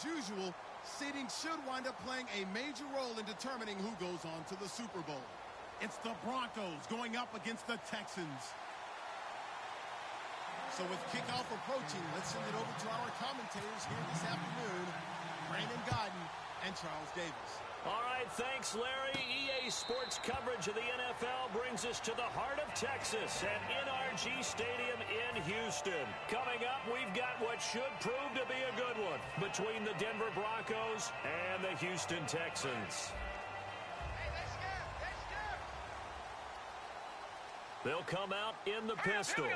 as usual, seeding should wind up playing a major role in determining who goes on to the Super Bowl. It's the Broncos going up against the Texans. So with kickoff approaching, let's send it over to our commentators here this afternoon, Brandon Godden and Charles Davis. All right, thanks, Larry. EA Sports coverage of the NFL brings us to the heart of Texas at NRG Stadium in Houston. Coming up, we've got what should prove to be a good one between the Denver Broncos and the Houston Texans. They'll come out in the pistol.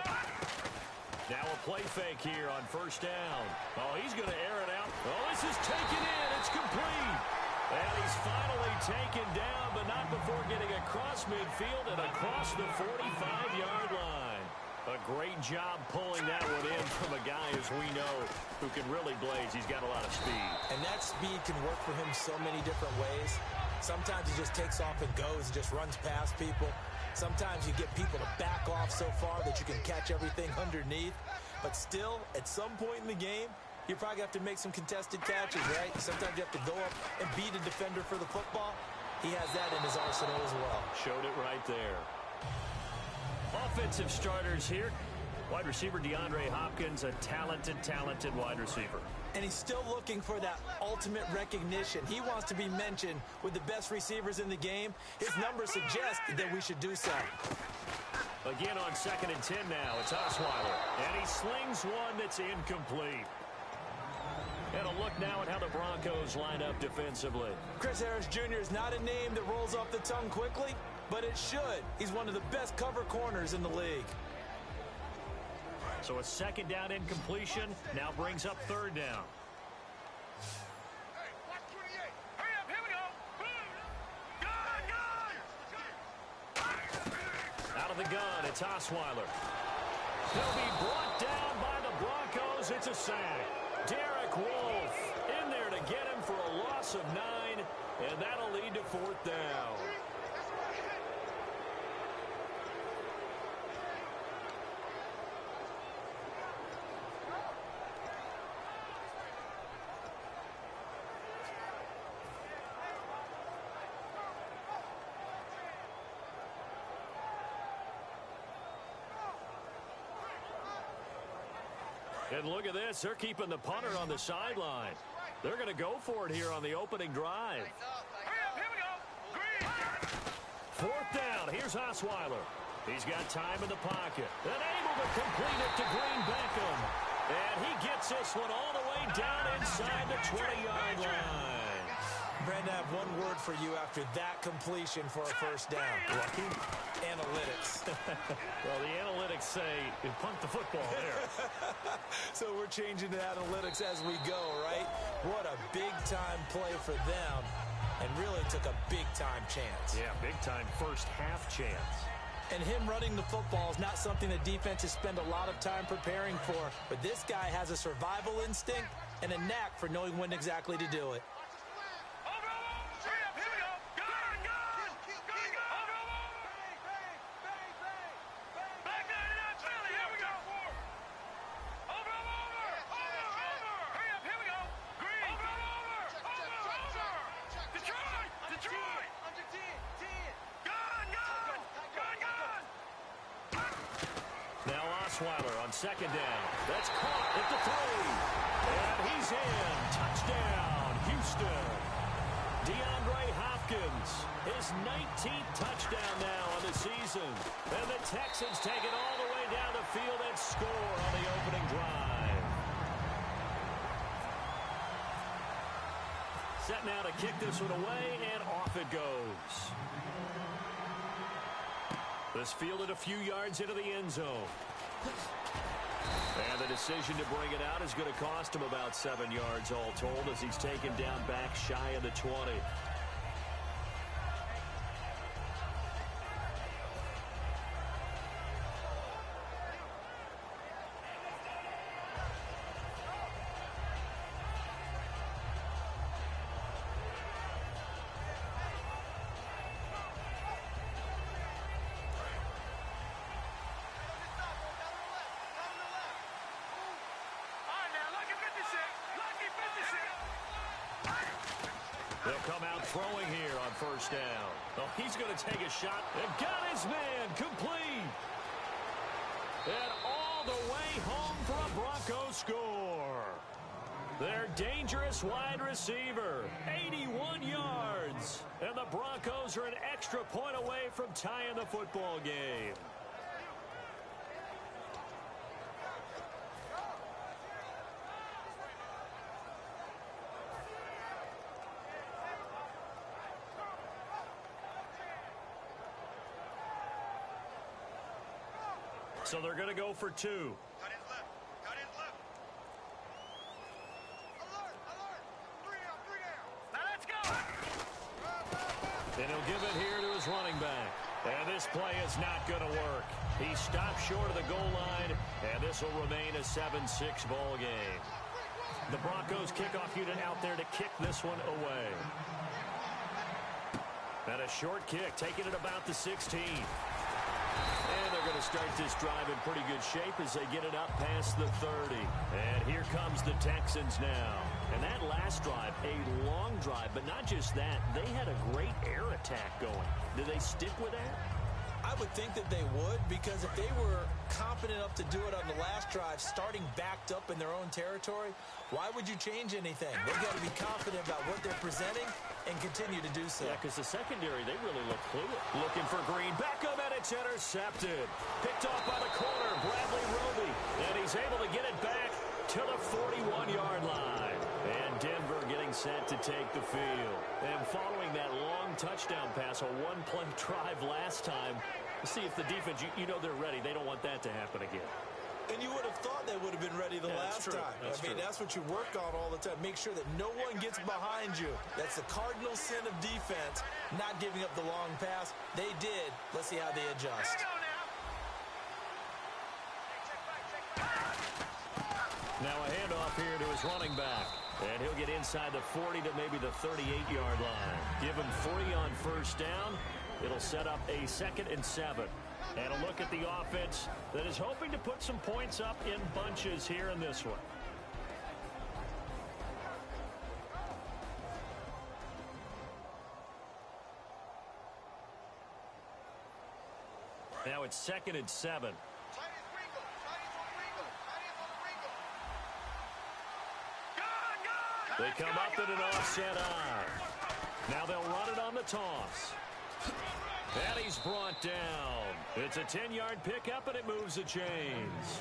Now a play fake here on first down. Oh, he's going to air it out. Oh, this is taken in. It's complete. And he's finally taken down, but not before getting across midfield and across the 45-yard line. A great job pulling that one in from a guy, as we know, who can really blaze. He's got a lot of speed. And that speed can work for him so many different ways. Sometimes he just takes off and goes and just runs past people. Sometimes you get people to back off so far that you can catch everything underneath. But still, at some point in the game, you probably have to make some contested catches, right? Sometimes you have to go up and beat a defender for the football. He has that in his arsenal as well. Showed it right there. Offensive starters here. Wide receiver DeAndre Hopkins, a talented wide receiver. And he's still looking for that ultimate recognition. He wants to be mentioned with the best receivers in the game. His numbers suggest that we should do so. Again on 2nd and 10 now. It's Osweiler. And he slings one that's incomplete. And a look now at how the Broncos line up defensively. Chris Harris Jr. is not a name that rolls off the tongue quickly, but it should. He's one of the best cover corners in the league. So a 2nd down incompletion now brings up 3rd down. Hey, watch 28. Hurry up, here we go. Gun! Out of the gun, it's Osweiler. He'll be brought down by the Broncos. It's a sack. Derek Wolfe in there to get him for a loss of 9, and that'll lead to 4th down. And look at this. They're keeping the punter on the sideline. They're going to go for it here on the opening drive. Hurry up, here we go. Green! 4th down. Here's Osweiler. He's got time in the pocket. And able to complete it to Green Beckham. And he gets this one all the way down inside the 20-yard line. Brandon, I have one word for you after that completion for a 1st down. Lucky? Analytics. Well, the analytics say you punt the football there. So we're changing to analytics as we go, right? What a big-time play for them, and really took a big-time chance. Yeah, big-time first half chance. And him running the football is not something the defenses spend a lot of time preparing for, but this guy has a survival instinct and a knack for knowing when exactly to do it. Osweiler on 2nd down. That's caught at the 3. And he's in. Touchdown, Houston. DeAndre Hopkins, his 19th touchdown now on the season. And the Texans take it all the way down the field and score on the opening drive. Set now to kick this one away, and off it goes. This fielded a few yards into the end zone. And the decision to bring it out is going to cost him about 7 yards all told as he's taken down back shy of the 20. They'll come out throwing here on first down. Oh, he's going to take a shot and got his man complete. And all the way home for a Broncos score. Their dangerous wide receiver, 81 yards. And the Broncos are an extra point away from tying the football game. So they're going to go for two. Cut his left. Cut his left. Alert. Alert. Three down. Now let's go. And he'll give it here to his running back. And this play is not going to work. He stopped short of the goal line, and this will remain a 7-6 ball game. The Broncos kickoff unit out there to kick this one away. And a short kick, taking it about the 16. And they're going to start this drive in pretty good shape as they get it up past the 30. And here comes the Texans now. And that last drive, a long drive, but not just that. They had a great air attack going. Do they stick with that? I would think that they would, because if they were confident enough to do it on the last drive, starting backed up in their own territory, why would you change anything? They've got to be confident about what they're presenting and continue to do so. Yeah, because the secondary, they really look fluid. Looking for Green. Back up, and it's intercepted. Picked off by the corner, Bradley Roby. And he's able to get it back to the 41-yard line. And Denver getting set to take the field. And following that long touchdown pass, a one-play drive last time, see if the defense, you know they're ready. They don't want that to happen again. And you would have thought they would have been ready the last time. That's what you work on all the time. Make sure that no one gets behind you. That's the cardinal sin of defense, not giving up the long pass. They did. Let's see how they adjust. Now a handoff here to his running back. And he'll get inside the 40 to maybe the 38-yard line. Give him 3 on first down. It'll set up a 2nd and 7. And a look at the offense that is hoping to put some points up in bunches here in this one. Now it's 2nd and 7. They come up in an offset eye. Now they'll run it on the toss. And he's brought down. It's a 10-yard pickup, and it moves the chains.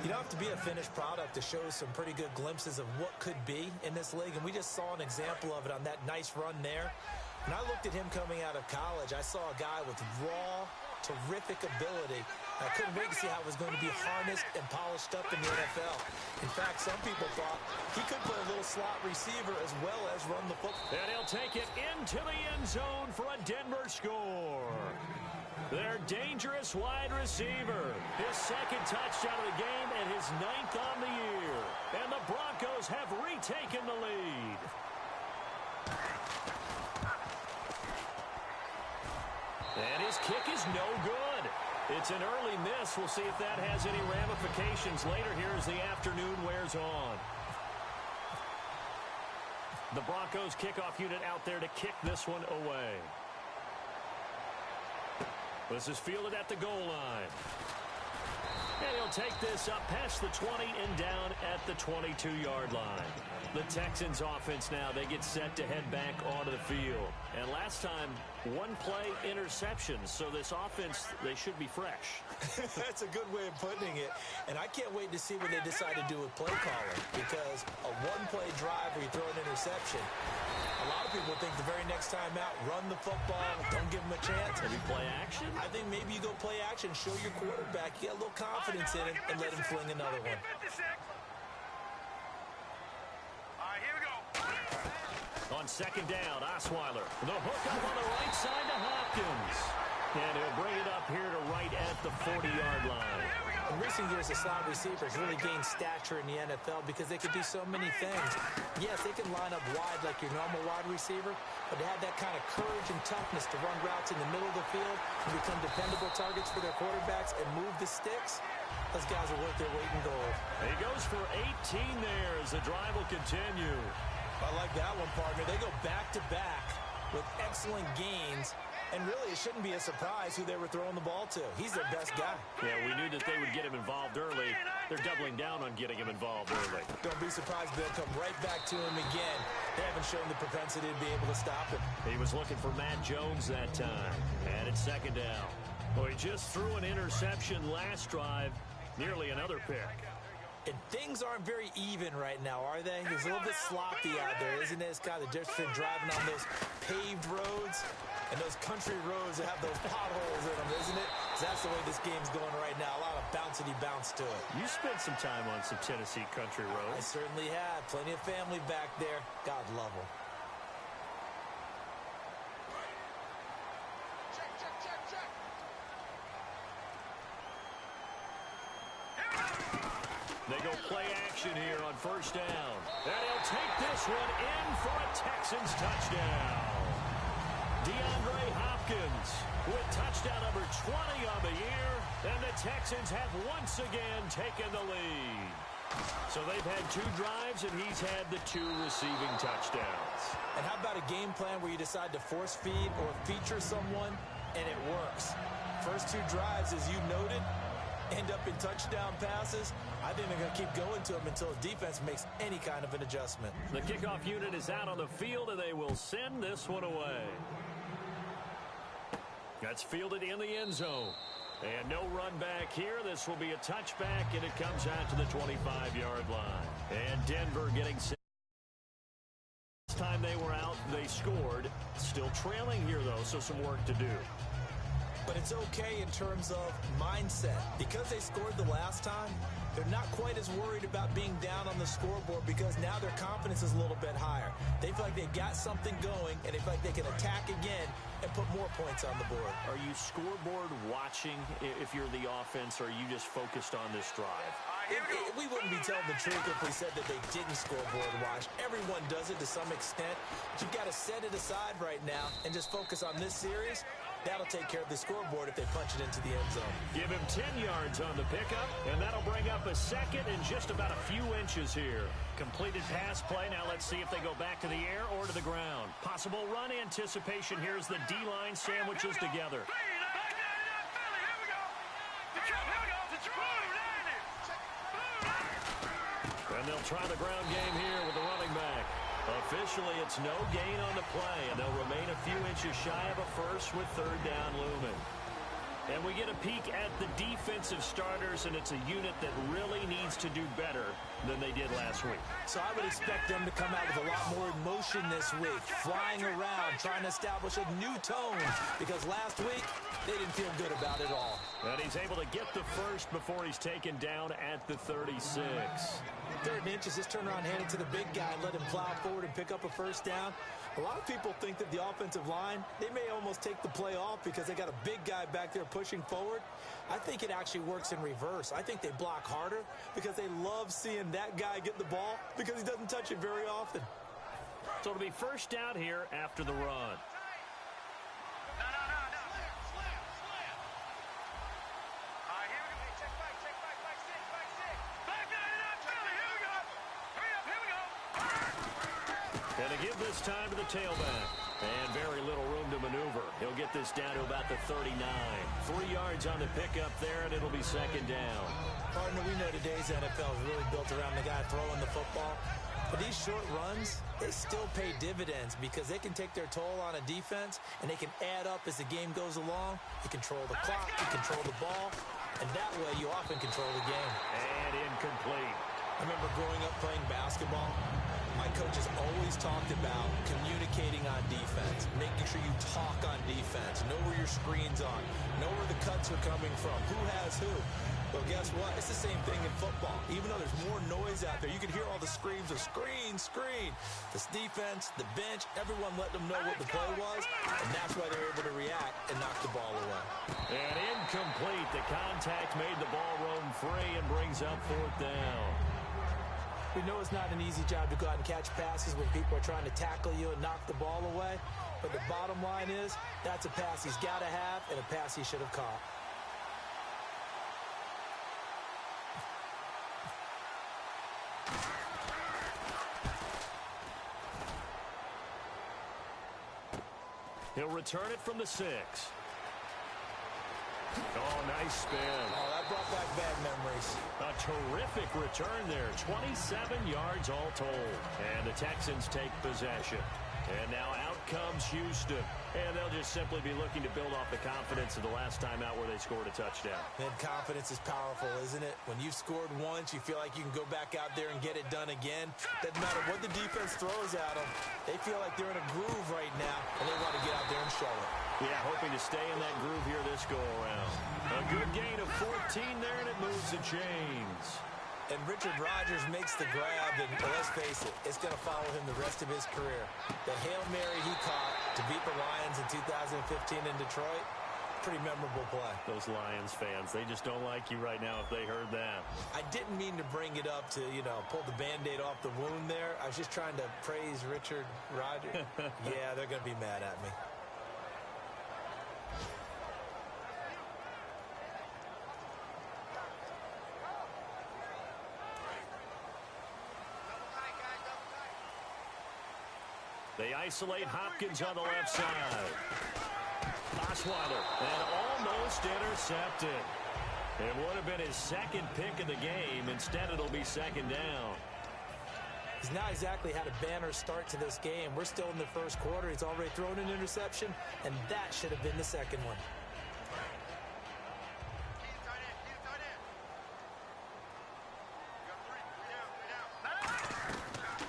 You don't have to be a finished product to show some pretty good glimpses of what could be in this league, and we just saw an example of it on that nice run there. When I looked at him coming out of college, I saw a guy with raw, terrific ability. I couldn't wait to see how it was going to be harnessed and polished up in the NFL. In fact, some people thought he could play a little slot receiver as well as run the football. And he'll take it into the end zone for a Denver score. Their dangerous wide receiver. His 2nd touchdown of the game and his 9th on the year. And the Broncos have retaken the lead. And his kick is no good. It's an early miss. We'll see if that has any ramifications later here as the afternoon wears on. The Broncos kickoff unit out there to kick this one away. This is fielded at the goal line. And he'll take this up past the 20 and down at the 22-yard line. The Texans offense now, they get set to head back onto the field. And last time, one-play interception. So this offense, they should be fresh. That's a good way of putting it. And I can't wait to see what they decide to do with play calling. Because a one-play drive where you throw an interception, a lot of people think the very next time out, run the football, don't give them a chance. Maybe play action? I think maybe you go play action, show your quarterback, you get a little confidence in him, and let him fling another one. On 2nd down, Osweiler. The hook up on the right side to Hopkins. And he'll bring it up here to right at the 40-yard line. In recent years, the slot receivers really gained stature in the NFL because they could do so many things. Yes, they can line up wide like your normal wide receiver, but to have that kind of courage and toughness to run routes in the middle of the field and become dependable targets for their quarterbacks and move the sticks, those guys are worth their weight in gold. He goes for 18 there as the drive will continue. I like that one, partner. They go back-to-back with excellent gains, and really it shouldn't be a surprise who they were throwing the ball to. He's their best guy. Yeah, we knew that they would get him involved early. They're doubling down on getting him involved early. Don't be surprised they'll come right back to him again. They haven't shown the propensity to be able to stop him. He was looking for Matt Jones that time, and it's second down. Well, he just threw an interception last drive, nearly another pick. And things aren't very even right now, are they? It's a little bit sloppy out there, isn't it? It's kind of the difference between driving on those paved roads and those country roads that have those potholes in them, isn't it? 'Cause that's the way this game's going right now. A lot of bouncy bounce to it. You spent some time on some Tennessee country I roads. certainly have. Plenty of family back there. God love them. Check, check, check, check. They go play action here on first down. And he'll take this one in for a Texans touchdown. DeAndre Hopkins with touchdown number 20 on the year. And the Texans have once again taken the lead. So they've had 2 drives, and he's had the 2 receiving touchdowns. And how about a game plan where you decide to force feed or feature someone, and it works? First 2 drives, as you noted, end up in touchdown passes. I think they're going to keep going to them until the defense makes any kind of an adjustment. The kickoff unit is out on the field, and they will send this one away. That's fielded in the end zone. And no run back here. This will be a touchback, and it comes out to the 25-yard line. And Denver getting set. Last time they were out, they scored. Still trailing here, though, so some work to do. But it's okay in terms of mindset. Because they scored the last time, they're not quite as worried about being down on the scoreboard because now their confidence is a little bit higher. They feel like they've got something going, and they feel like they can attack again and put more points on the board. Are you scoreboard watching if you're the offense, or are you just focused on this drive? We wouldn't be telling the truth if we said that they didn't scoreboard watch. Everyone does it to some extent. But you've got to set it aside right now and just focus on this series. That'll take care of the scoreboard if they punch it into the end zone. Give him 10 yards on the pickup, and that'll bring up a second and just about a few inches here. Completed pass play. Now let's see if they go back to the air or to the ground. Possible run anticipation. Here's the D-line sandwiches together. And they'll try the ground game here with the running back. Officially, it's no gain on the play, and they'll remain a few inches shy of a first with third down looming. And we get a peek at the defensive starters, and it's a unit that really needs to do better than they did last week. So I would expect them to come out with a lot more emotion this week, flying around, trying to establish a new tone, because last week they didn't feel good about it all. And he's able to get the first before he's taken down at the 36. 3rd and inches, just turn around, hand it to the big guy, and let him plow forward and pick up a first down. A lot of people think that the offensive line, they may almost take the play off because they got a big guy back there pushing forward. I think it actually works in reverse. I think they block harder because they love seeing that guy get the ball because he doesn't touch it very often. So it'll be first down here after the run. And to give this time to the tailback. And very little room to maneuver. He'll get this down to about the 39. 3 yards on the pickup there, and it'll be second down. Partner, we know today's NFL is really built around the guy throwing the football. But these short runs, they still pay dividends because they can take their toll on a defense, and they can add up as the game goes along. You control the clock, you control the ball, and that way you often control the game. And incomplete. I remember growing up playing basketball. My coaches always talked about communicating on defense, making sure you talk on defense, know where your screen's on, know where the cuts are coming from, who has who. Well, guess what? It's the same thing in football. Even though there's more noise out there, you can hear all the screams of screen, screen. This defense, the bench, everyone let them know what the play was, and that's why they're able to react and knock the ball away. And incomplete. The contact made the ball roam free and brings up 4th down. We know it's not an easy job to go out and catch passes when people are trying to tackle you and knock the ball away. But the bottom line is, that's a pass he's got to have and a pass he should have caught. He'll return it from the 6. Oh, nice spin. Oh, that brought back bad memories. A terrific return there. 27 yards all told. And the Texans take possession. And now out comes Houston. And they'll just simply be looking to build off the confidence of the last time out where they scored a touchdown. Man, confidence is powerful, isn't it? When you've scored once, you feel like you can go back out there and get it done again. Doesn't matter what the defense throws at them. They feel like they're in a groove right now, and they want to get out there and show it. Yeah, hoping to stay in that groove here this go-around. A good gain of 14 there, and it moves the chains. And Richard Rodgers makes the grab, and let's face it, it's going to follow him the rest of his career. The Hail Mary he caught to beat the Lions in 2015 in Detroit, pretty memorable play. Those Lions fans, they just don't like you right now if they heard that. I didn't mean to bring it up to, pull the Band-Aid off the wound there. I was just trying to praise Richard Rodgers. Yeah, they're going to be mad at me. They isolate Hopkins on the left side. Osweiler, and almost intercepted. It would have been his second pick of the game. Instead, it'll be second down. He's not exactly had a banner start to this game. We're still in the first quarter. He's already thrown an interception, and that should have been the second one.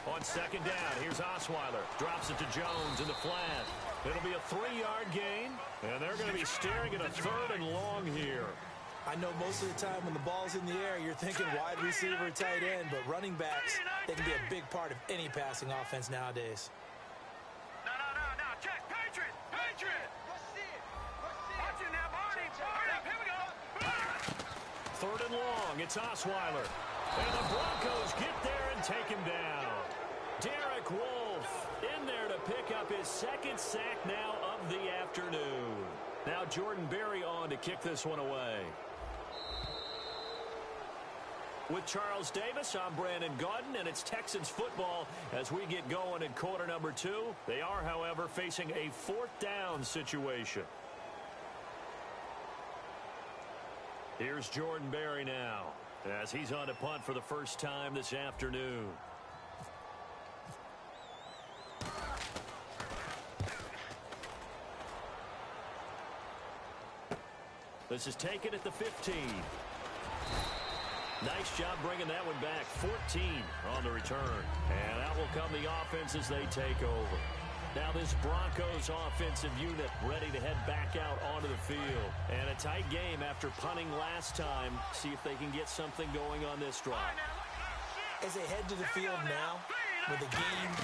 On second down, here's Osweiler. Drops it to Jones in the flat. It'll be a 3-yard gain, and they're going to be staring at a 3rd and long here. I know most of the time when the ball's in the air, you're thinking wide receiver, tight end, but running backs, they can be a big part of any passing offense nowadays. No, check. Patriot! Watch it now, Barney! Here we go! 3rd and long, it's Osweiler. And the Broncos get there and take him down. Derek Wolfe in there to pick up his second sack now of the afternoon. Now Jordan Berry on to kick this one away. With Charles Davis, I'm Brandon Gaudin, and it's Texans football as we get going in quarter number 2. They are, however, facing a 4th down situation. Here's Jordan Berry now as he's on to punt for the first time this afternoon. This is taken at the 15. Nice job bringing that one back. 14 on the return. And out will come the offense as they take over. Now this Broncos offensive unit ready to head back out onto the field. And a tight game after punting last time. See if they can get something going on this drive. As they head to the field now, with the game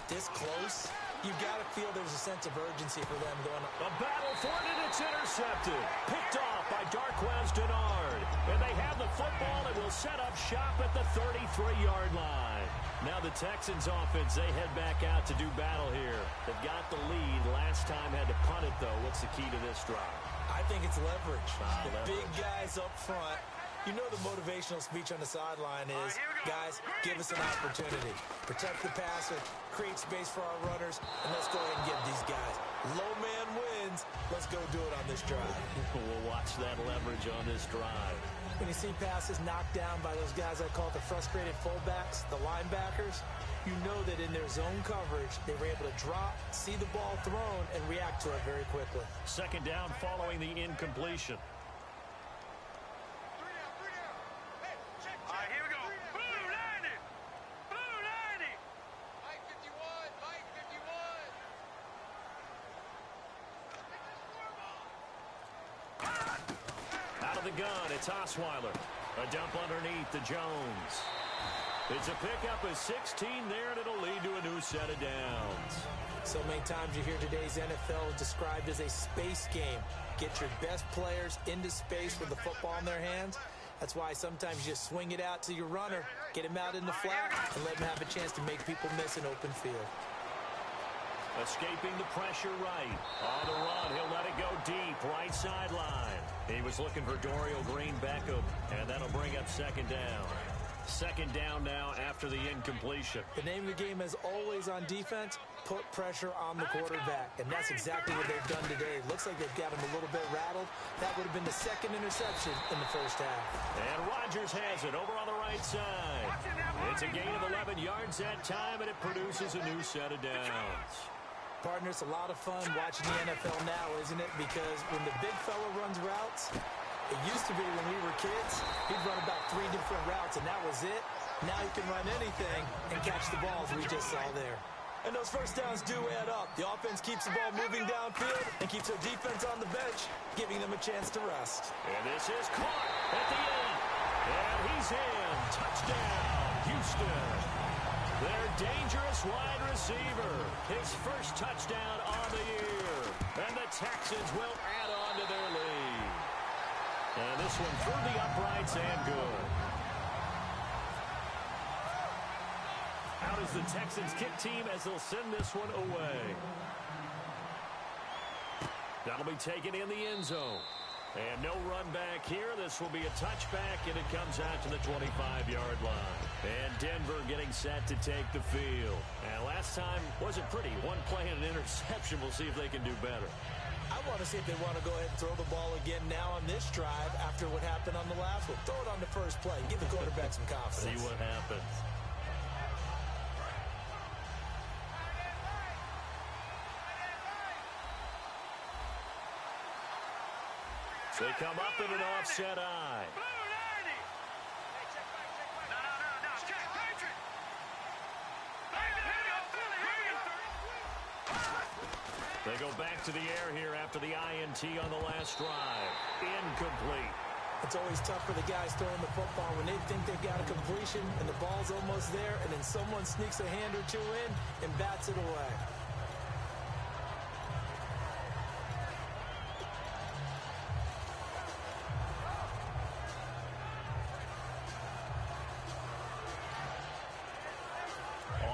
this close, you got to feel there's a sense of urgency for them going on. A battle for it, and it's intercepted. Picked off by Darquez Denard. And they have the football and will set up shop at the 33-yard line. Now the Texans offense, they head back out to do battle here. They've got the lead. Last time had to punt it, though. What's the key to this drive? I think it's leverage. The leverage. Big guys up front. You know the motivational speech on the sideline is, guys, give us an opportunity. Protect the passer, create space for our runners, and let's go ahead and give these guys. Low man wins. Let's go do it on this drive. We'll watch that leverage on this drive. When you see passes knocked down by those guys I call the frustrated fullbacks, the linebackers, you know that in their zone coverage, they were able to drop, see the ball thrown, and react to it very quickly. Second down following the incompletion. All right, here we go. Blue 90! Blue 90! Mike 51! Mike 51! Out of the gun, it's Osweiler. A dump underneath to Jones. It's a pickup of 16 there, and it'll lead to a new set of downs. So many times you hear today's NFL described as a space game. Get your best players into space with the football in their hands. That's why sometimes you just swing it out to your runner, get him out in the flat, and let him have a chance to make people miss an open field. Escaping the pressure right. On the run, he'll let it go deep, right sideline. He was looking for Dorial Green Beckham, and that'll bring up second down. Second down now after the incompletion. The name of the game is always on defense, put pressure on the quarterback. And that's exactly what they've done today. Looks like they've got him a little bit rattled. That would have been the second interception in the first half. And Rodgers has it over on the right side. It's a gain of 11 yards that time, and it produces a new set of downs. Partner, it's a lot of fun watching the NFL now, isn't it? Because when the big fella runs routes, it used to be when we were kids, he'd run about 3 different routes, and that was it. Now he can run anything and catch the balls we just saw there. And those first downs do add up. The offense keeps the ball moving downfield and keeps their defense on the bench, giving them a chance to rest. And this is caught at the end. And he's in. Touchdown, Houston. Their dangerous wide receiver. His first touchdown on the year. And the Texans will add on to their lead. And this one through the uprights and good. Out is the Texans kick team as they'll send this one away. That'll be taken in the end zone. And no run back here. This will be a touchback, and it comes out to the 25-yard line. And Denver getting set to take the field. And last time wasn't pretty. One play and an interception. We'll see if they can do better. I want to see if they want to go ahead and throw the ball again now on this drive after what happened on the last one. Throw it on the first play. Give the quarterback some confidence. See what happens. They come up in an offset eye. They go back to the air here after the INT on the last drive. Incomplete. It's always tough for the guys throwing the football when they think they've got a completion and the ball's almost there, and then someone sneaks a hand or two in and bats it away.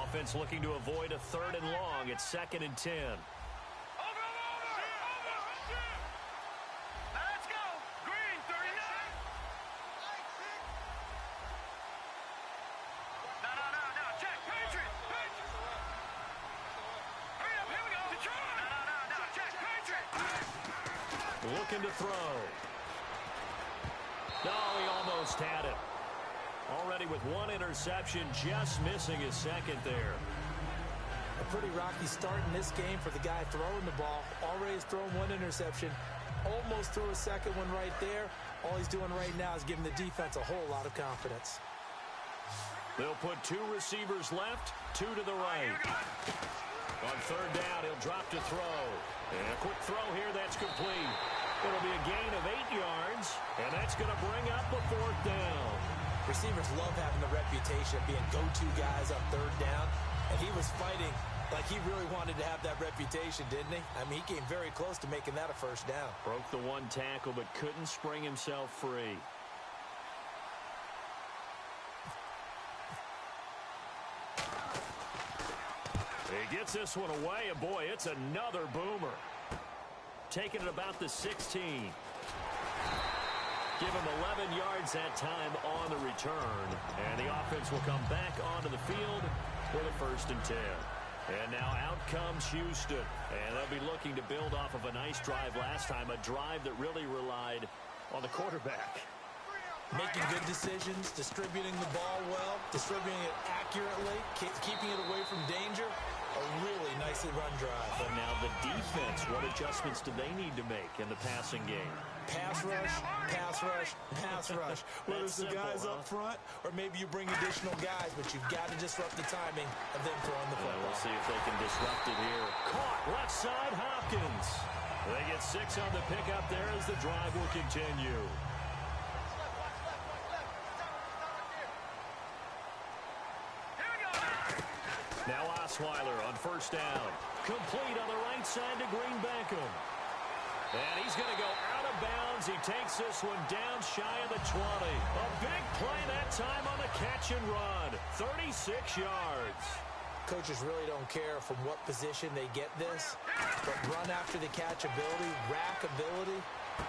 Offense looking to avoid a 3rd and long. It's 2nd and 10. Let's go. Green, 39. No. Check. Patriot. Hurry up. Here we go. Detroit. No. Check. Patriot. Looking to throw. No, he almost had it. Already with 1 interception, just missing his 2nd there. A pretty rocky start in this game for the guy throwing the ball. Already has thrown 1 interception. Almost threw a 2nd one right there. All he's doing right now is giving the defense a whole lot of confidence. They'll put 2 receivers left, 2 to the right. On 3rd down, he'll drop to throw. And a quick throw here, that's complete. It'll be a gain of 8 yards, and that's going to bring up a 4th down. Receivers love having the reputation of being go-to guys on 3rd down, and he was fighting like he really wanted to have that reputation, didn't he? I mean, he came very close to making that a 1st down. Broke the 1 tackle, but couldn't spring himself free. He gets this one away, and boy, it's another boomer. Taking it about the 16. Give him 11 yards that time on the return. And the offense will come back onto the field for the 1st and 10. And now out comes Houston. And they'll be looking to build off of a nice drive last time. A drive that really relied on the quarterback. Making good decisions, distributing the ball well, distributing it accurately, keeping it away from danger. A really nicely run drive. But now the defense, what adjustments do they need to make in the passing game? Pass rush, pass rush, pass rush. Whether it's the guys up front or maybe you bring additional guys, but you've got to disrupt the timing of them throwing the football. We'll see if they can disrupt it here. Caught left side, Hopkins. They get 6 on the pickup there as the drive will continue. Now Osweiler on 1st down. Complete on the right side to Green Beckham. And he's going to go out of bounds. He takes this one down shy of the 20. A big play that time on the catch and run. 36 yards. Coaches really don't care from what position they get this, but run after the catch ability, rack ability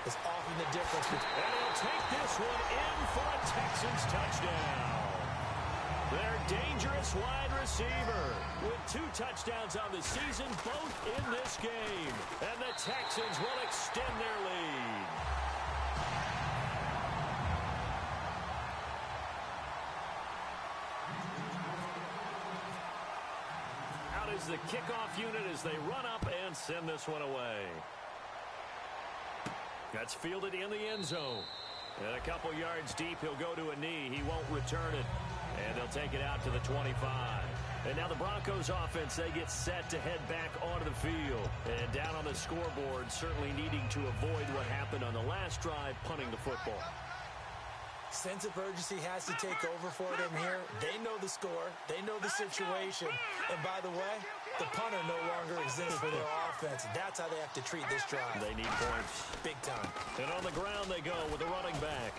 is often the difference. And he'll take this one in for a Texans touchdown. Their dangerous wide receiver with 2 touchdowns on the season, both in this game. And the Texans will extend their lead. Out is the kickoff unit as they run up and send this one away. That's fielded in the end zone. And a couple yards deep, he'll go to a knee. He won't return it. And they'll take it out to the 25. And now the Broncos offense, they get set to head back onto the field. And down on the scoreboard, certainly needing to avoid what happened on the last drive, punting the football. Sense of urgency has to take over for them here. They know the score. They know the situation. And by the way, the punter no longer exists for their offense. That's how they have to treat this drive. They need points. Big time. And on the ground they go with the running back.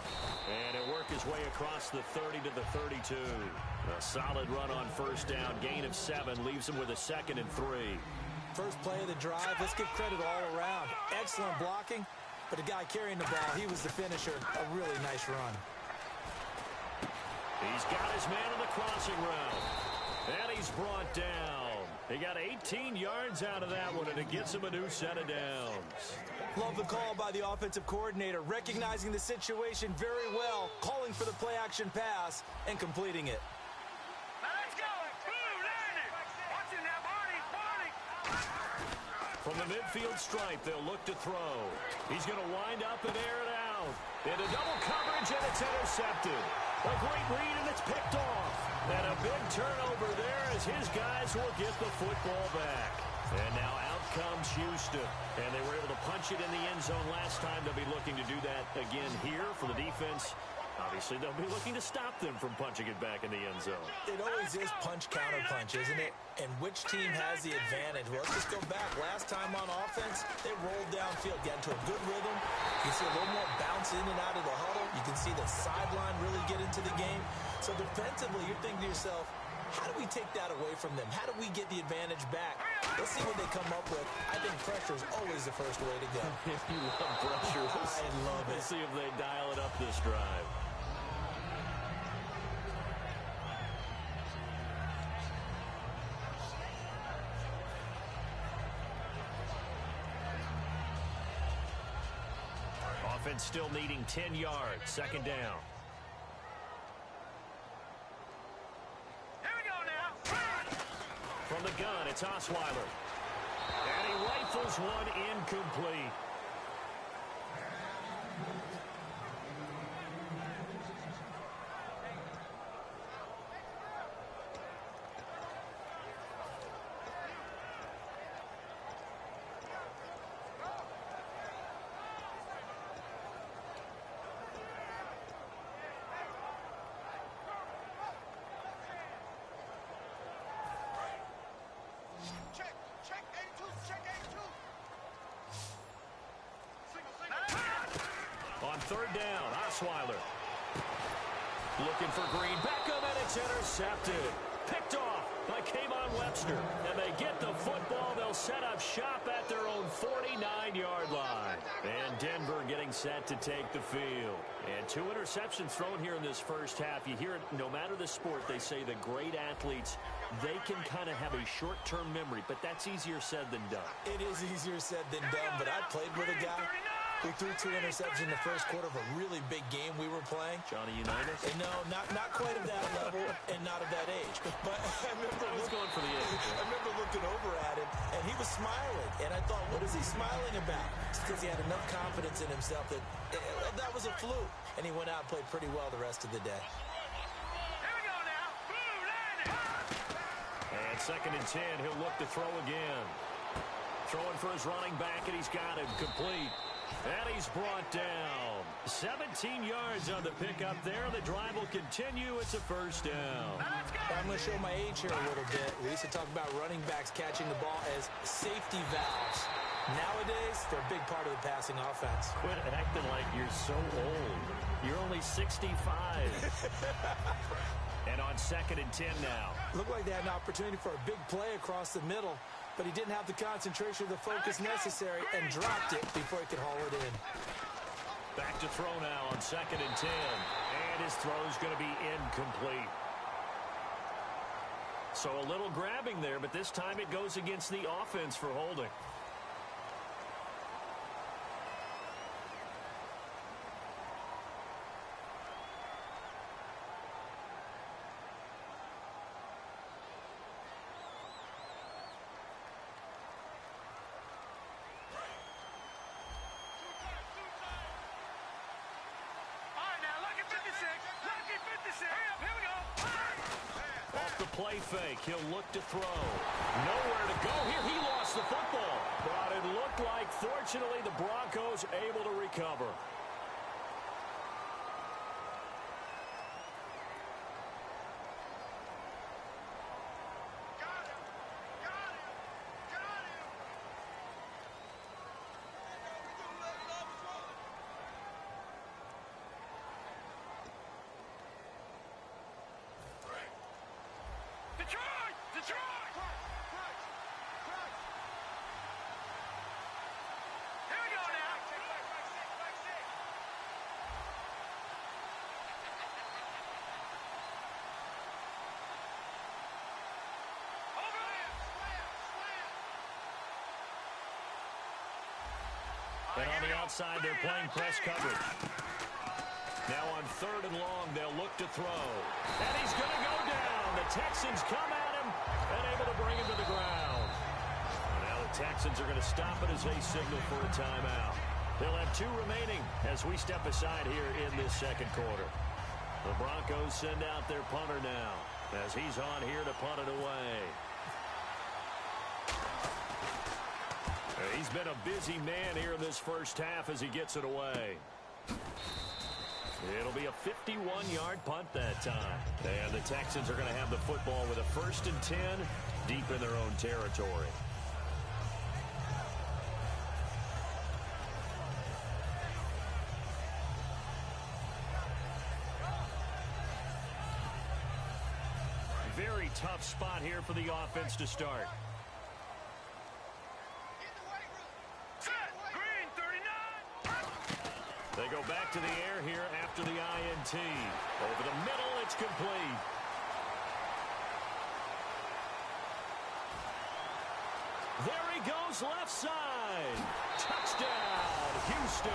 And it worked his way across the 30 to the 32. A solid run on first down. Gain of 7 leaves him with a 2nd and 3. First play of the drive. Let's give credit all around. Excellent blocking. But the guy carrying the ball, he was the finisher. A really nice run. He's got his man on the crossing route. And he's brought down. He got 18 yards out of that one, and it gets him a new set of downs. Love the call by the offensive coordinator, recognizing the situation very well, calling for the play-action pass, and completing it. Now let's go. Blue, line it. Watch it now, Barney. From the midfield stripe, they'll look to throw. He's going to wind up and air it out. Into double coverage, and it's intercepted. A great read, and it's picked off. And a big turnover there as his guys will get the football back. And now out comes Houston. And they were able to punch it in the end zone last time. They'll be looking to do that again here for the defense. Obviously, they'll be looking to stop them from punching it back in the end zone. It always is punch-counter-punch, isn't it? And which team has the advantage? Well, let's just go back. Last time on offense, they rolled downfield, got into a good rhythm. You can see a little more bounce in and out of the huddle. You can see the sideline really get into the game. So defensively, you're thinking to yourself, how do we take that away from them? How do we get the advantage back? Let's see what they come up with. I think pressure is always the first way to go. If you love pressure, I love it. Let's see if they dial it up this drive. Offense still needing 10 yards. 2nd down. Here we go now. From the gun, it's Osweiler. And he rifles one incomplete. Check A2, check A2. On 3rd down, Osweiler. Looking for Green. Beckham, and it's intercepted. Picked off by Kayvon Webster. And they get the football. They'll set up shop at their own 49-yard line. And Denver getting set to take the field. And 2 interceptions thrown here in this first half. You hear it, no matter the sport, they say the great athletes, they can kind of have a short-term memory, but that's easier said than done. It is easier said than done, but I played with a guy who threw 2 interceptions in the first quarter of a really big game we were playing. Johnny Unitas? And no, not quite of that level and not of that age. But I was going for the age. I remember looking over at him, and he was smiling. And I thought, what is he smiling about? It's because he had enough confidence in himself that that was a fluke. And he went out and played pretty well the rest of the day. Here we go now. Blue, line it. And 2nd and 10, he'll look to throw again. Throwing for his running back, and he's got him complete. And he's brought down. 17 yards on the pickup there. The drive will continue. It's a 1st down. I'm going to show my age here a little bit. We used to talk about running backs catching the ball as safety valves. Nowadays, they're a big part of the passing offense. Quit acting like you're so old. You're only 65. And on 2nd and 10 now. Looked like they had an opportunity for a big play across the middle, but he didn't have the concentration or the focus necessary and dropped it before he could haul it in. Back to throw now on 2nd and 10. And his throw is going to be incomplete. So a little grabbing there, but this time it goes against the offense for holding. Play fake. He'll look to throw. Nowhere to go here. He lost the football. But it looked like, fortunately, the Broncos able to recover. And on the outside, they're playing press coverage. Now on 3rd and long, they'll look to throw. And he's going to go down. The Texans come at him and able to bring him to the ground. Now the Texans are going to stop it as they signal for a timeout. They'll have 2 remaining as we step aside here in this second quarter. The Broncos send out their punter now as he's on here to punt it away. He's been a busy man here in this first half as he gets it away. It'll be a 51-yard punt that time. And the Texans are going to have the football with a 1st and 10 deep in their own territory. Very tough spot here for the offense to start. They go back to the air here after the INT. Over the middle, it's complete. There he goes, left side. Touchdown, Houston.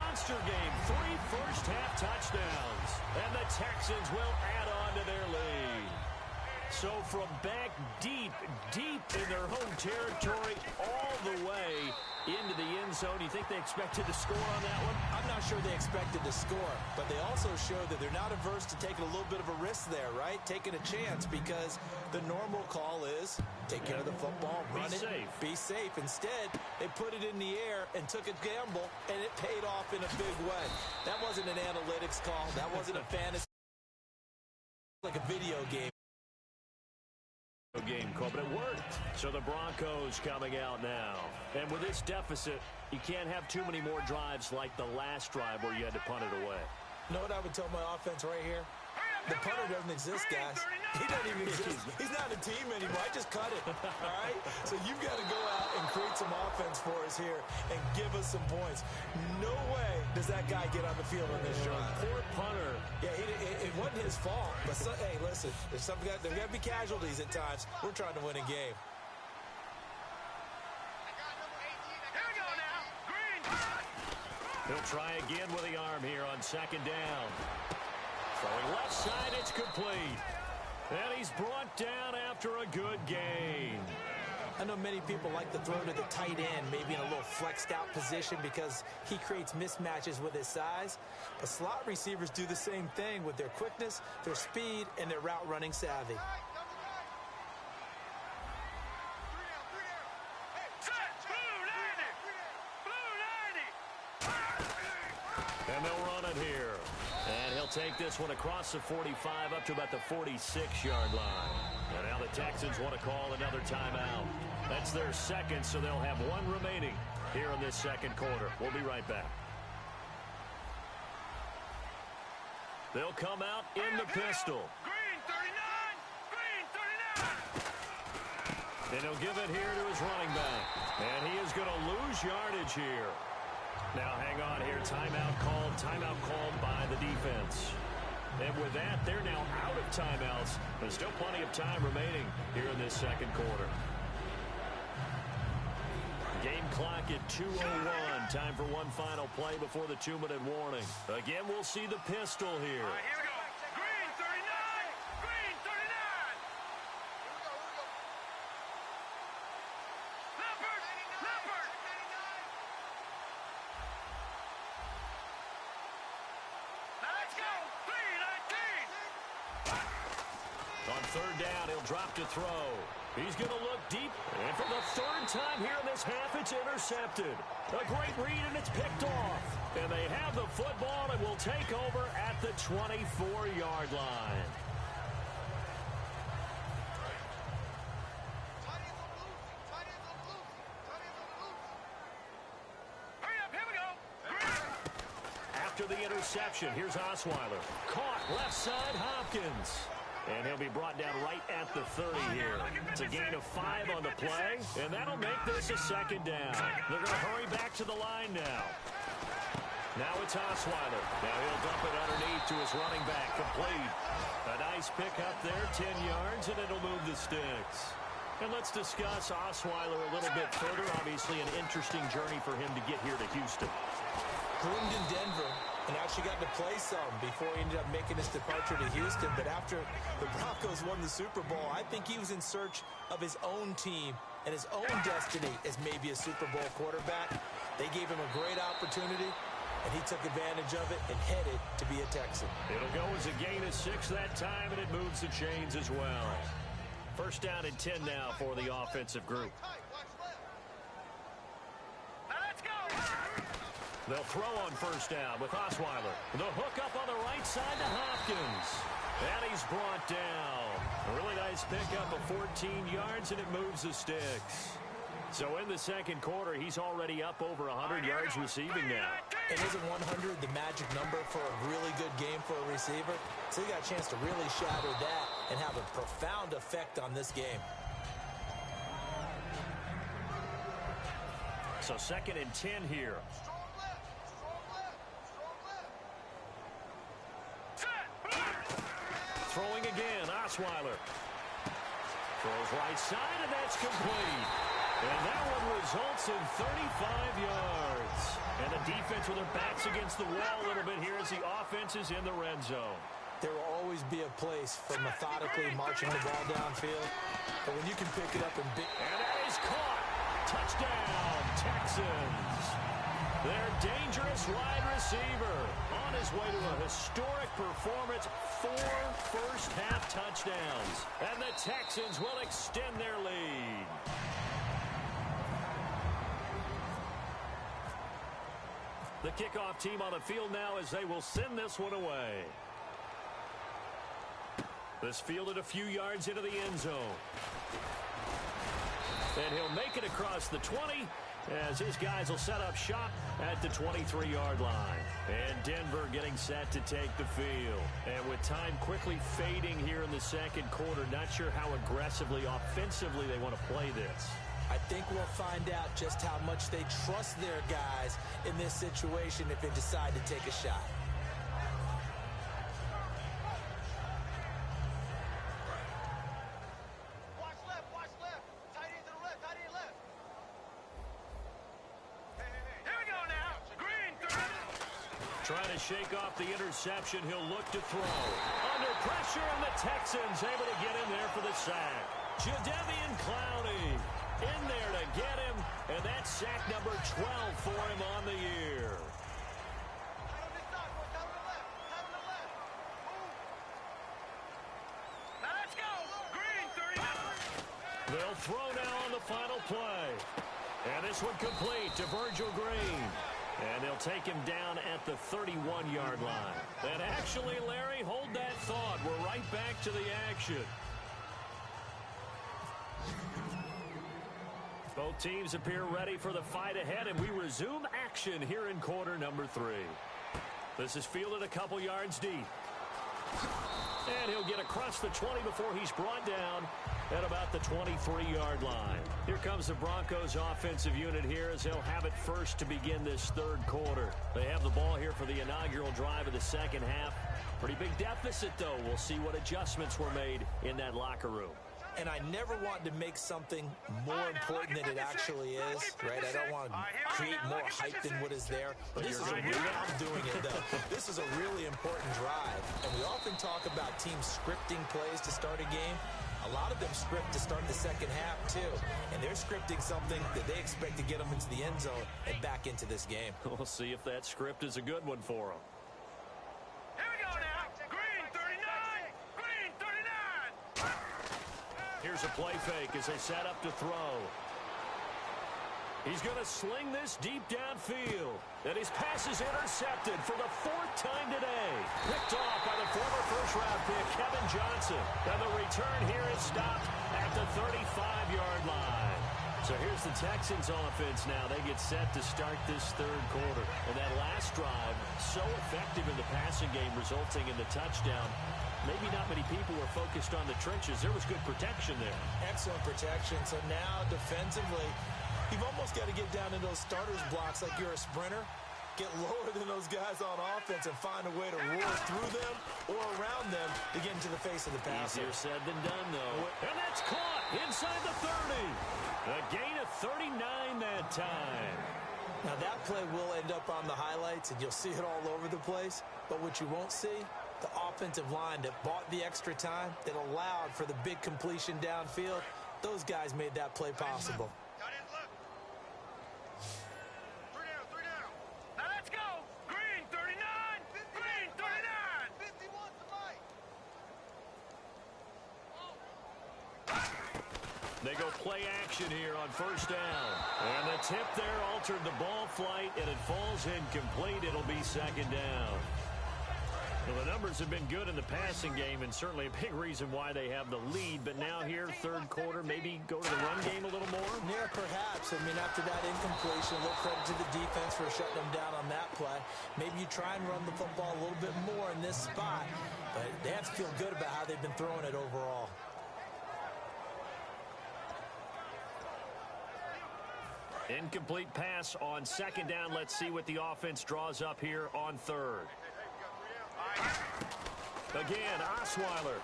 Monster game, 3 first-half touchdowns. And the Texans will add on to their lead. So from back deep in their home territory all the way into the end zone, you think they expected to score on that one? I'm not sure they expected to score, but they also showed that they're not averse to taking a little bit of a risk there, right? Taking a chance, because the normal call is take care of the football, run it, be safe. Instead, they put it in the air and took a gamble, and it paid off in a big way. That wasn't an analytics call. That wasn't a fantasy, like a video game call, but it worked. So the Broncos coming out now. And with this deficit, you can't have too many more drives like the last drive where you had to punt it away. You know what I would tell my offense right here? The punter doesn't exist, guys. He doesn't even exist. He's not a team anymore. I just cut it, all right? So you've got to go out and create some offense for us here and give us some points. No way does that guy get on the field on this drive. Poor punter. Yeah, it wasn't his fault. But, hey, listen, there's got to be casualties at times. We're trying to win a game. He'll try again with the arm here on 2nd down. Throwing left side, it's complete. And he's brought down after a good gain. I know many people like to throw to the tight end, maybe in a little flexed out position because he creates mismatches with his size. But slot receivers do the same thing with their quickness, their speed, and their route running savvy. And they'll run it here. And he'll take this one across the 45 up to about the 46-yard line. And now the Texans want to call another timeout. That's their second, so they'll have 1 remaining here in this second quarter. We'll be right back. They'll come out in the pistol. Green 39! Green 39! And he'll give it here to his running back. And he is going to lose yardage here. Now hang on here. Timeout called by the defense. And with that, they're now out of timeouts. There's still plenty of time remaining here in this second quarter. Game clock at 2:01. Time for one final play before the 2-minute warning. Again, we'll see the pistol here. All right, here we go. Green 39. Green 39. Leopard. Leopard. Now let's go. 3-19. On third down, he'll drop to throw. He's going to look deep, and for the third time here in this half, it's intercepted. A great read, and it's picked off. And they have the football and will take over at the 24-yard line. Hurry up, here we go. After the interception, here's Osweiler. Caught left side, Hopkins. And he'll be brought down right at the 30 here. It's a gain of 5 on the play, and that'll make this a second down. They're going to hurry back to the line now. Now it's Osweiler. Now he'll dump it underneath to his running back, complete. A nice pick up there, 10 yards, and it'll move the sticks. And let's discuss Osweiler a little bit further. Obviously an interesting journey for him to get here to Houston. Groomed in Denver and actually got to play some before he ended up making his departure to Houston. But after the Broncos won the Super Bowl, I think he was in search of his own team and his own destiny as maybe a Super Bowl quarterback. They gave him a great opportunity, and he took advantage of it and headed to be a Texan. It'll go as a gain of 6 that time, and it moves the chains as well. First down and 10 now for the offensive group. Now let's go. They'll throw on first down with Osweiler. The hook up on the right side to Hopkins. And he's brought down. A really nice pickup of 14 yards, and it moves the sticks. So in the second quarter, he's already up over 100 yards receiving now. And isn't 100 the magic number for a really good game for a receiver? So he got a chance to really shatter that and have a profound effect on this game. So second and 10 here. Throwing again, Osweiler. Throws right side, and that's complete. And that one results in 35 yards. And the defense with their backs against the wall a little bit here as the offense is in the red zone. There will always be a place for methodically marching the ball downfield. But when you can pick it up and And that is caught. Touchdown, Texans. Their dangerous wide receiver on his way to a historic performance, 4 first-half touchdowns. And the Texans will extend their lead. The kickoff team on the field now as they will send this one away. This fielded a few yards into the end zone. And he'll make it across the 20 as his guys will set up shop at the 23-yard line. And Denver getting set to take the field. And with time quickly fading here in the second quarter, not sure how aggressively, offensively they want to play this. I think we'll find out just how much they trust their guys in this situation if they decide to take a shot. Watch left, watch left. Tight end to the left, tight end left. Here we go now. Green 30. Trying to shake off the interception. He'll look to throw. Under pressure, and the Texans able to get in there for the sack. Jadeveon Clowney in there to get him, and that's sack number 12 for him on the year. Tight on this side, boy. Tight on the left. Tight on the left. Move. Now let's go. Green 39. They'll throw now on the final play. And this one complete to Virgil Green. And they'll take him down at the 31-yard line. And actually, Larry, hold that thought. We're right back to the action. Both teams appear ready for the fight ahead, and we resume action here in quarter number 3. This is fielded a couple yards deep. And he'll get across the 20 before he's brought down at about the 23-yard line. Here comes the Broncos offensive unit here as they'll have it first to begin this third quarter. They have the ball here for the inaugural drive of the second half. Pretty big deficit, though. We'll see what adjustments were made in that locker room. And I never want to make something more important than it actually is, right? I don't want to create more hype than what is there. But this is I'm doing it, though. This is a really important drive. And we often talk about teams scripting plays to start a game. A lot of them script to start the second half, too. And they're scripting something that they expect to get them into the end zone and back into this game. We'll see if that script is a good one for them. Here we go now. Green 39. Green 39. Here's a play fake as they set up to throw. He's going to sling this deep downfield. And his pass is intercepted for the fourth time today. Picked off by the former first-round pick, Kevin Johnson. And the return here is stopped at the 35-yard line. So here's the Texans offense now. They get set to start this third quarter. And that last drive, so effective in the passing game, resulting in the touchdown. Maybe not many people were focused on the trenches. There was good protection there. Excellent protection. So now defensively, you've almost got to get down in those starters blocks like you're a sprinter. Get lower than those guys on offense and find a way to roar through them or around them to get into the face of the passer. Easier said than done, though. And that's caught inside the 30. A gain of 39 that time. Now that play will end up on the highlights, and you'll see it all over the place. But what you won't see, the offensive line that bought the extra time, that allowed for the big completion downfield, those guys made that play possible. Three down. Now let's go. Green 39. Green 39. 51 to Mike. They go play action here on first down. And the tip there altered the ball flight, and it falls incomplete. It'll be second down. Well, the numbers have been good in the passing game, and certainly a big reason why they have the lead. But now here, third quarter, maybe go to the run game a little more? Yeah, perhaps. I mean, after that incompletion, a little credit to the defense for shutting them down on that play. Maybe you try and run the football a little bit more in this spot, but they have to feel good about how they've been throwing it overall. Incomplete pass on second down. Let's see what the offense draws up here on third. Again, Osweiler.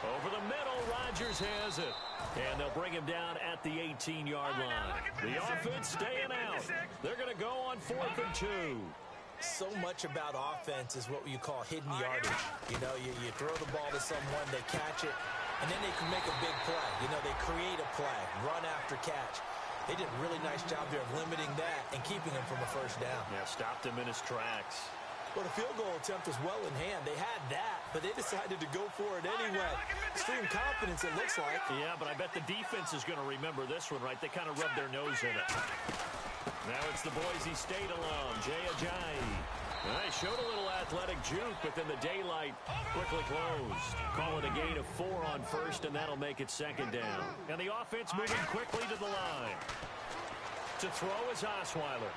Over the middle, Rodgers has it. And they'll bring him down at the 18-yard line. The offense staying out. They're going to go on 4th and 2. So much about offense is what you call hidden yardage. You know, you throw the ball to someone, they catch it, and then they can make a big play. You know, they create a play, run after catch. They did a really nice job there of limiting that and keeping him from a first down. Yeah, stopped him in his tracks. Well, the field goal attempt was well in hand. They had that, but they decided to go for it anyway. Extreme confidence, it looks like. Yeah, but I bet the defense is going to remember this one, right? They kind of rubbed their nose in it. Now it's the Boise State alum, Jay Ajayi. They showed a little athletic juke, but then the daylight quickly closed. Call it a gain of 4 on first, and that'll make it second down. And the offense moving quickly to the line. To throw is Osweiler.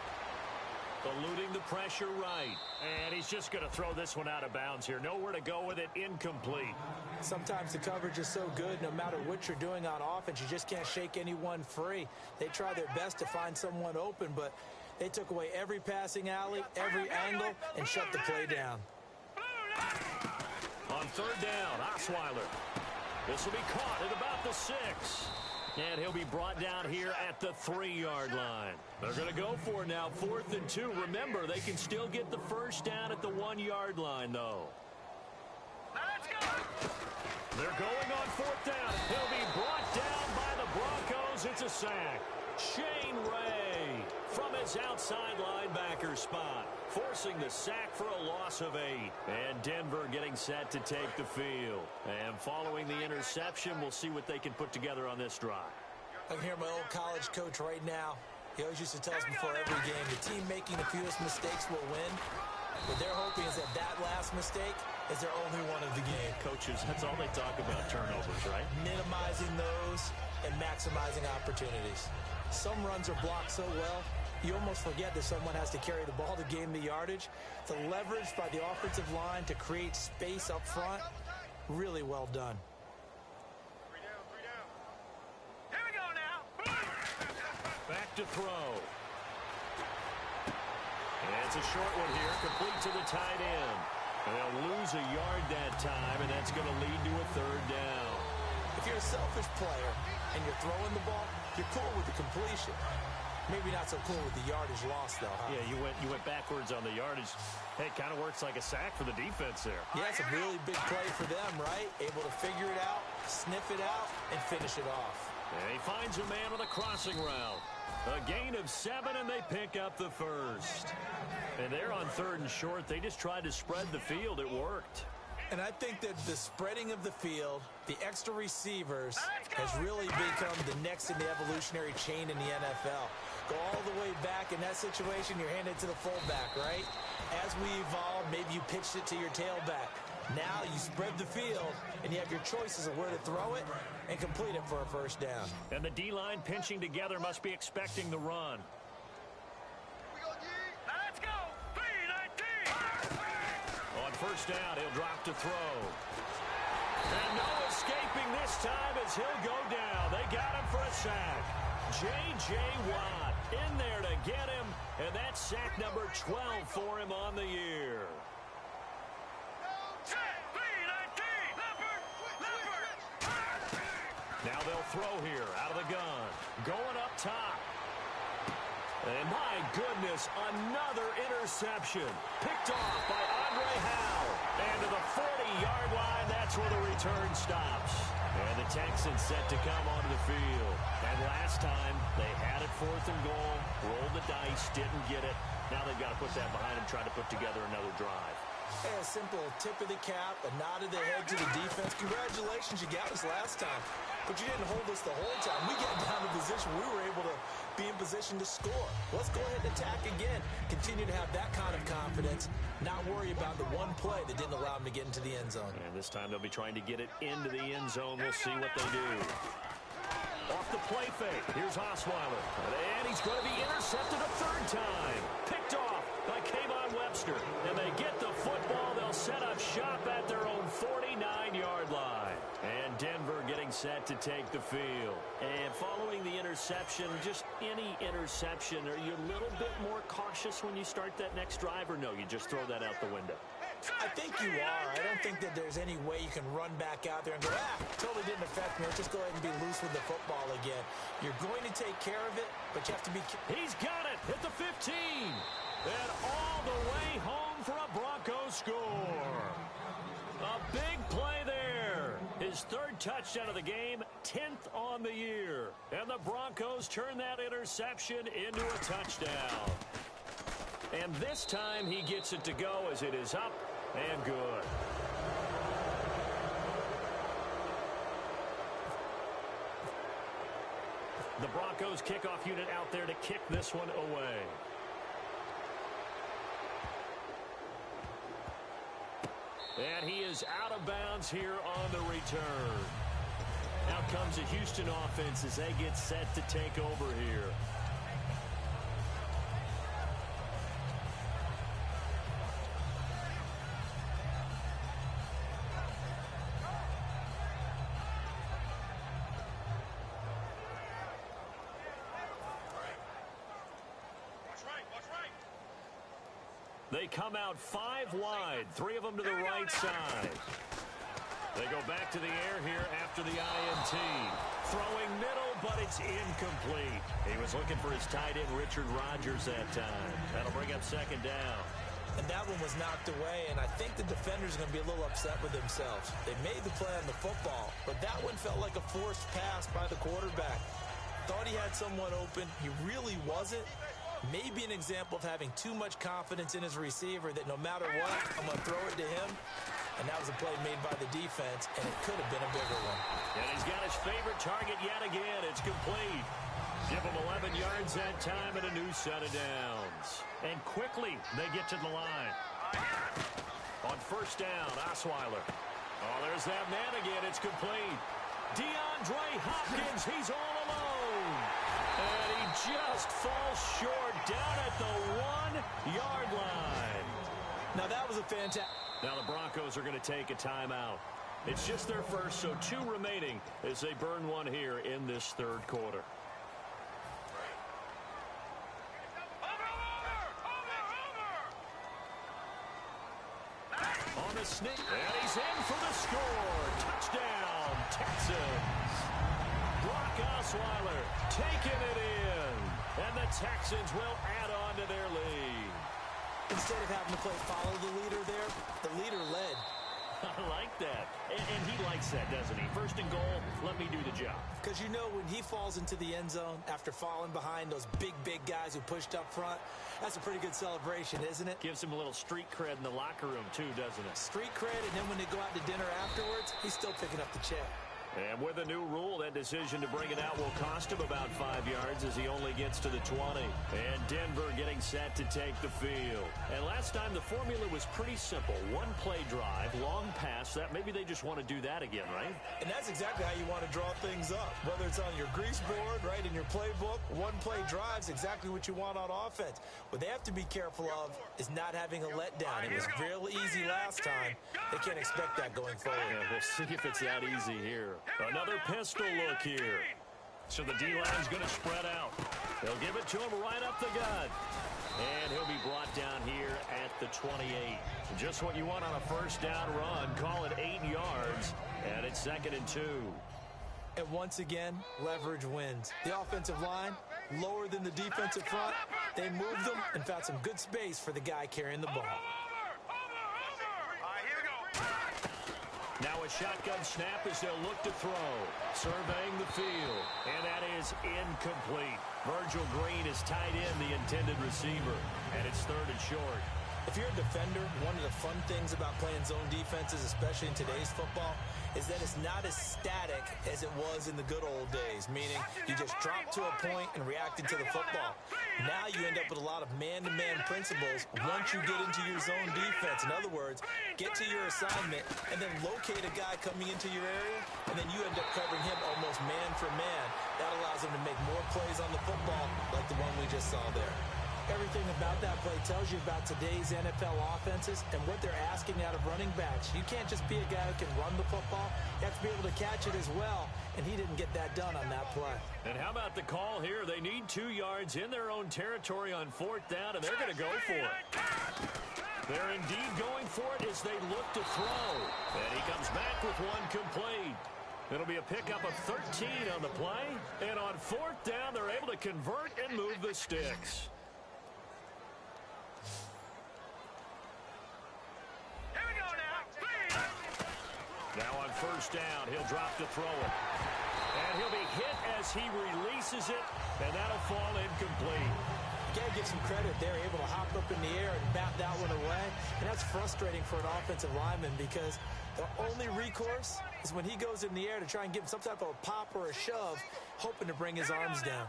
Eluding the pressure right. And he's just going to throw this one out of bounds here. Nowhere to go with it. Incomplete. Sometimes the coverage is so good, no matter what you're doing on offense, you just can't shake anyone free. They try their best to find someone open, but they took away every passing alley, every angle, and shut the play down. On third down, Osweiler. This will be caught at about the 6. And he'll be brought down here at the 3-yard line. They're going to go for it now, 4th and 2. Remember, they can still get the first down at the 1-yard line, though. Let's go. They're going on 4th down. He'll be brought down by the Broncos. It's a sack. Shane Ray from his outside linebacker spot, forcing the sack for a loss of 8. And Denver getting set to take the field. And following the interception, we'll see what they can put together on this drive. I can hear my old college coach right now. He always used to tell us before every game, the team making the fewest mistakes will win. What they're hoping is that that last mistake is their only one of the game. Coaches, that's all they talk about, turnovers, right? Minimizing those and maximizing opportunities. Some runs are blocked so well, you almost forget that someone has to carry the ball to gain the yardage. The leverage by the offensive line to create space up front, really well done. 3 down, 3 down. Here we go now. Back to throw. And it's a short one here, complete to the tight end. And they'll lose a yard that time, and that's going to lead to a 3rd down. If you're a selfish player and you're throwing the ball, you're cool with the completion. Maybe not so cool with the yardage loss, though, huh? Yeah, you went backwards on the yardage. Hey, it kind of works like a sack for the defense there. Yeah, it's a really big play for them, right? Able to figure it out, sniff it out, and finish it off. And he finds a man on the crossing route. A gain of 7, and they pick up the 1st. And they're on 3rd and short. They just tried to spread the field. It worked. And I think that the spreading of the field, the extra receivers, has really become the next in the evolutionary chain in the NFL. Go all the way back. In that situation, you're handed to the fullback, right? As we evolve, maybe you pitched it to your tailback. Now you spread the field, and you have your choices of where to throw it and complete it for a 1st down. And the D-line pinching together must be expecting the run. Let's go. 3-19. On 1st down, he'll drop to throw. And no escaping this time as he'll go down. They got him for a sack. J.J. Watt in there to get him, and that's sack number 12 for him on the year. Now they'll throw here out of the gun. Going up top. And my goodness, another interception. Picked off by Andre Howe. And to the 40-yard line, that's where the return stops. And the Texans set to come onto the field. And last time, they had it 4th and goal, rolled the dice, didn't get it. Now they've got to put that behind them, try to put together another drive. Hey, a simple tip of the cap, a nod of the head to the defense. Congratulations, you got us last time. But you didn't hold us the whole time. We got down to position. We were able to be in position to score. Let's go ahead and attack again. Continue to have that kind of confidence. Not worry about the one play that didn't allow them to get into the end zone. And this time they'll be trying to get it into the end zone. We'll see what they do. Off the play fake. Here's Osweiler. And he's going to be intercepted a 3rd time. Picked off by Kayvon Webster. And they get the football. They'll set up shop at their own 49-yard line. And Denver getting set to take the field. And following the interception, just any interception, are you a little bit more cautious when you start that next drive, or no, you just throw that out the window? I think you are. I don't think that there's any way you can run back out there and go, totally didn't affect me. Let's just go ahead and be loose with the football again. You're going to take care of it, but you have to be... He's got it at the 15. And all the way home for a Broncos score. A big play there. His 3rd touchdown of the game, 10th on the year. And the Broncos turn that interception into a touchdown. And this time he gets it to go as it is up and good. The Broncos kickoff unit out there to kick this one away. And he is out of bounds here on the return. Now comes a Houston offense as they get set to take over here. They come out 5 wide, 3 of them to the right side. They go back to the air here after the INT. Throwing middle, but it's incomplete. He was looking for his tight end, Richard Rodgers, that time. That'll bring up 2nd down. And that one was knocked away, and I think the defenders are going to be a little upset with themselves. They made the play on the football, but that one felt like a forced pass by the quarterback. Thought he had someone open. He really wasn't. Maybe an example of having too much confidence in his receiver that no matter what, I'm going to throw it to him. And that was a play made by the defense, and it could have been a bigger one. And he's got his favorite target yet again. It's complete. Give him 11 yards that time and a new set of downs. And quickly, they get to the line. On 1st down, Osweiler. Oh, there's that man again. It's complete. DeAndre Hopkins, he's all alone. And he just falls short down at the 1-yard line. Now, that was a fantastic... Now the Broncos are going to take a timeout. It's just their first, so 2 remaining as they burn one here in this third quarter. On the sneak, and he's in for the score. Touchdown, Texans. Brock Osweiler taking it in, and the Texans will add on to their lead. Instead of having to play follow the leader there, the leader led. I like that. And he likes that, doesn't he? First and goal, let me do the job. Because you know when he falls into the end zone after falling behind those big guys who pushed up front, that's a pretty good celebration, isn't it? Gives him a little street cred in the locker room, too, doesn't it? Street cred, and then when they go out to dinner afterwards, he's still picking up the check. And with a new rule, that decision to bring it out will cost him about 5 yards as he only gets to the 20. And Denver getting set to take the field. And last time, the formula was pretty simple. 1-play drive, long pass. That maybe they just want to do that again, right? And that's exactly how you want to draw things up. Whether it's on your grease board, right, in your playbook, 1-play drive's exactly what you want on offense. What they have to be careful of is not having a letdown. It was real easy last time. They can't expect that going forward. Yeah, we'll see if it's that easy here. Another pistol look here. So the D-line's going to spread out. They'll give it to him right up the gut. And he'll be brought down here at the 28. Just what you want on a first down run. Call it 8 yards. And it's 2nd and 2. And once again, leverage wins. The offensive line, lower than the defensive front. They moved them and found some good space for the guy carrying the ball. Now a shotgun snap as they'll look to throw. Surveying the field. And that is incomplete. Virgil Green is tied in the intended receiver. And it's 3rd and short. If you're a defender, one of the fun things about playing zone defenses, especially in today's football, is that it's not as static as it was in the good old days, meaning you just drop to a point and react into the football. Now you end up with a lot of man-to-man principles once you get into your zone defense. In other words, get to your assignment and then locate a guy coming into your area, and then you end up covering him almost man for man. That allows him to make more plays on the football like the one we just saw there. Everything about that play tells you about today's NFL offenses and what they're asking out of running backs. You can't just be a guy who can run the football. You have to be able to catch it as well, and he didn't get that done on that play. And how about the call here? They need 2 yards in their own territory on 4th down, and they're going to go for it. They're indeed going for it as they look to throw. And he comes back with one complete. It'll be a pickup of 13 on the play. And on 4th down, they're able to convert and move the sticks. Now on 1st down, he'll drop to throw it. And he'll be hit as he releases it, and that'll fall incomplete. You got to give some credit. They're able to hop up in the air and bat that one away. And that's frustrating for an offensive lineman because the only recourse is when he goes in the air to try and give him some type of a pop or a shove, hoping to bring his arms down.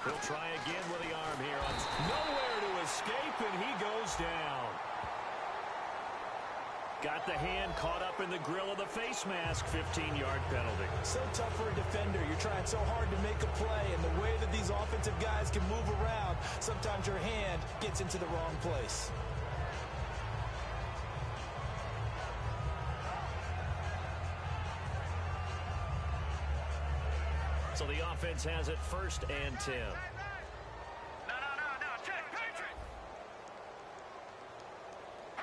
He'll try again with the arm here. Nowhere to escape, and he goes down. Got the hand caught up in the grill of the face mask. 15-yard penalty. So tough for a defender. You're trying so hard to make a play, and the way that these offensive guys can move around, sometimes your hand gets into the wrong place. So the offense has it 1st and 10.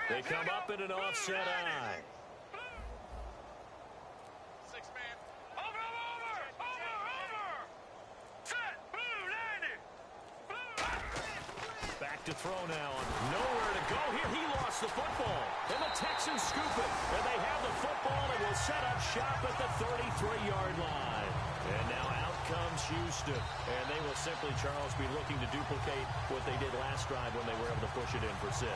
They come up in an offset eye. 6-man. Over. Set. Blue, 90. Back to throw now. Nowhere to go here. He lost the football. And the Texans scoop it. And they have the football and will set up shop at the 33-yard line. And now out comes Houston. And they will simply, Charles, be looking to duplicate what they did last drive when they were able to push it in for 6.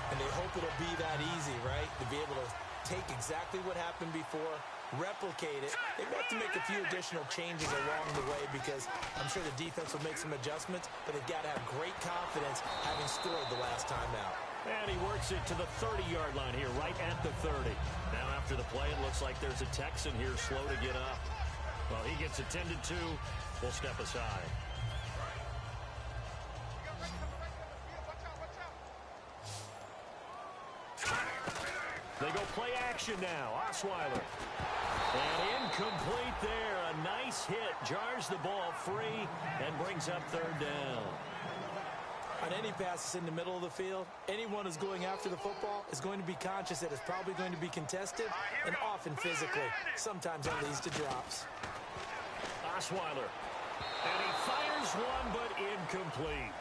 And they hope it'll be that easy, right? To be able to take exactly what happened before, replicate it. They may have to make a few additional changes along the way because I'm sure the defense will make some adjustments, but they've got to have great confidence having scored the last time out. And he works it to the 30-yard line here, right at the 30. Now after the play, it looks like there's a Texan here slow to get up. Well, he gets attended to. We'll step aside. They go play action now. Osweiler. And incomplete there. A nice hit. Jars the ball free and brings up third down. On any passes in the middle of the field, anyone who's going after the football is going to be conscious that it's probably going to be contested and often physically. Sometimes that leads to drops. Osweiler. And he fires one, but incomplete.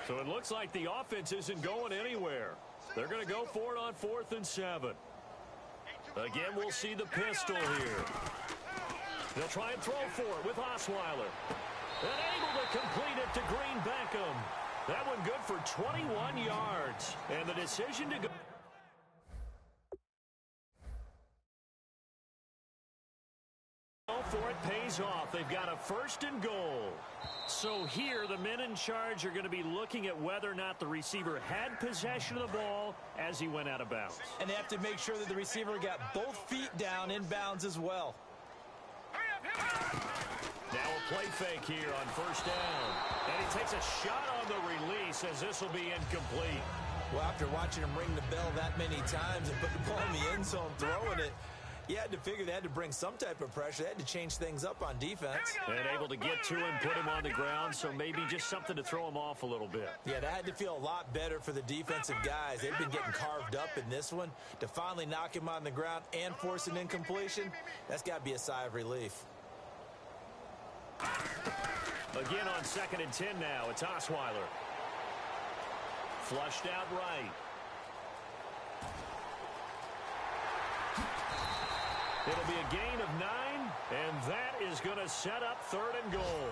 So it looks like the offense isn't going anywhere. They're going to go for it on 4th and 7. Again, we'll see the pistol here. They'll try and throw for it with Osweiler. And able to complete it to Green Beckham. That one good for 21 yards. And the decision to go for it pays off. They've got a 1st and goal. So here, the men in charge are going to be looking at whether or not the receiver had possession of the ball as he went out of bounds. And they have to make sure that the receiver got both feet down in bounds as well. Now a play fake here on 1st down. And he takes a shot on the release as this will be incomplete. Well, after watching him ring the bell that many times and put the ball in the end zone throwing it, you had to figure they had to bring some type of pressure. They had to change things up on defense. And able to get to him, put him on the ground, so maybe just something to throw him off a little bit. Yeah, that had to feel a lot better for the defensive guys. They've been getting carved up in this one. To finally knock him on the ground and force an incompletion, that's got to be a sigh of relief. Again on 2nd and 10 now. It's Osweiler. Flushed out right. It'll be a gain of 9, and that is going to set up 3rd and goal.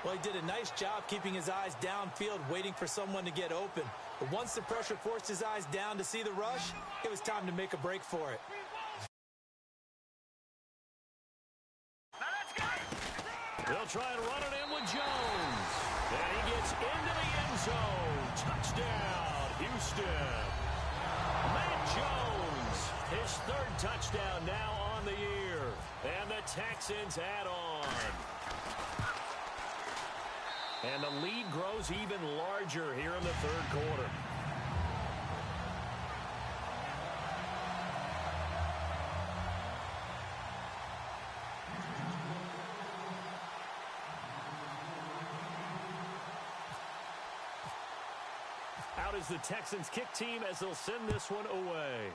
Well, he did a nice job keeping his eyes downfield, waiting for someone to get open. But once the pressure forced his eyes down to see the rush, it was time to make a break for it. They'll try and run it in with Jones. And he gets into the end zone. Touchdown, Houston. Matt Jones, his 3rd touchdown now on the year. And the Texans add on. And the lead grows even larger here in the 3rd quarter. Out is the Texans kick team as they'll send this one away.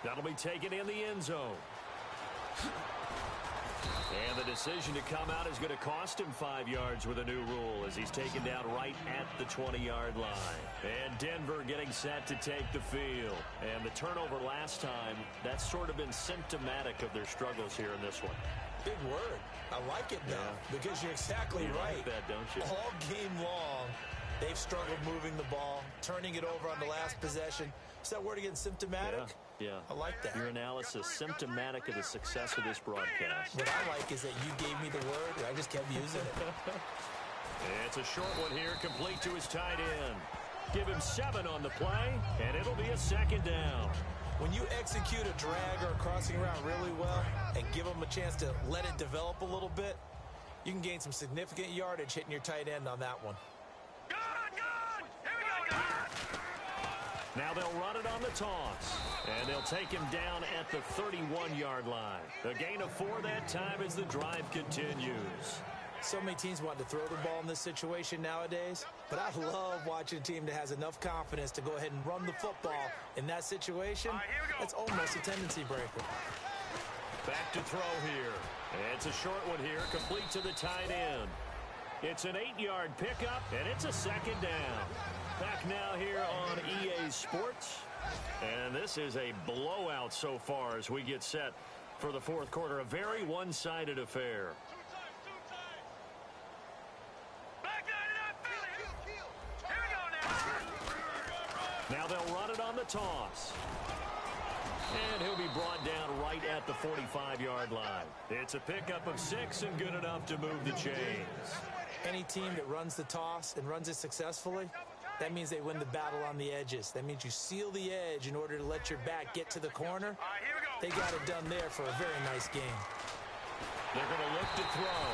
That'll be taken in the end zone. And the decision to come out is going to cost him 5 yards with a new rule as he's taken down right at the 20-yard line. And Denver getting set to take the field. And the turnover last time, that's sort of been symptomatic of their struggles here in this one. Big word. I like it now because you're exactly right. Like that, don't you? All game long, they've struggled moving the ball, turning it over on the last possession. Is that word again, symptomatic? Yeah. I like that. Your analysis, symptomatic of the success of this broadcast. What I like is that you gave me the word, and I just kept using it. It's a short one here, complete to his tight end. Give him 7 on the play, and it'll be a 2nd down. When you execute a drag or a crossing route really well and give them a chance to let it develop a little bit, you can gain some significant yardage hitting your tight end on that one. Now they'll run it on the toss, and they'll take him down at the 31-yard line. A gain of 4 that time as the drive continues. So many teams want to throw the ball in this situation nowadays, but I love watching a team that has enough confidence to go ahead and run the football in that situation. That's almost a tendency breaker. Back to throw here. And it's a short one here, complete to the tight end. It's an 8-yard pickup, and it's a second down. Back now here on EA Sports. And this is a blowout so far as we get set for the fourth quarter. A very one-sided affair. Now they'll run it on the toss. And he'll be brought down right at the 45-yard line. It's a pickup of 6 and good enough to move the chains. Any team that runs the toss and runs it successfully, that means they win the battle on the edges. That means you seal the edge in order to let your back get to the corner. They got it done there for a very nice game. They're going to look to throw.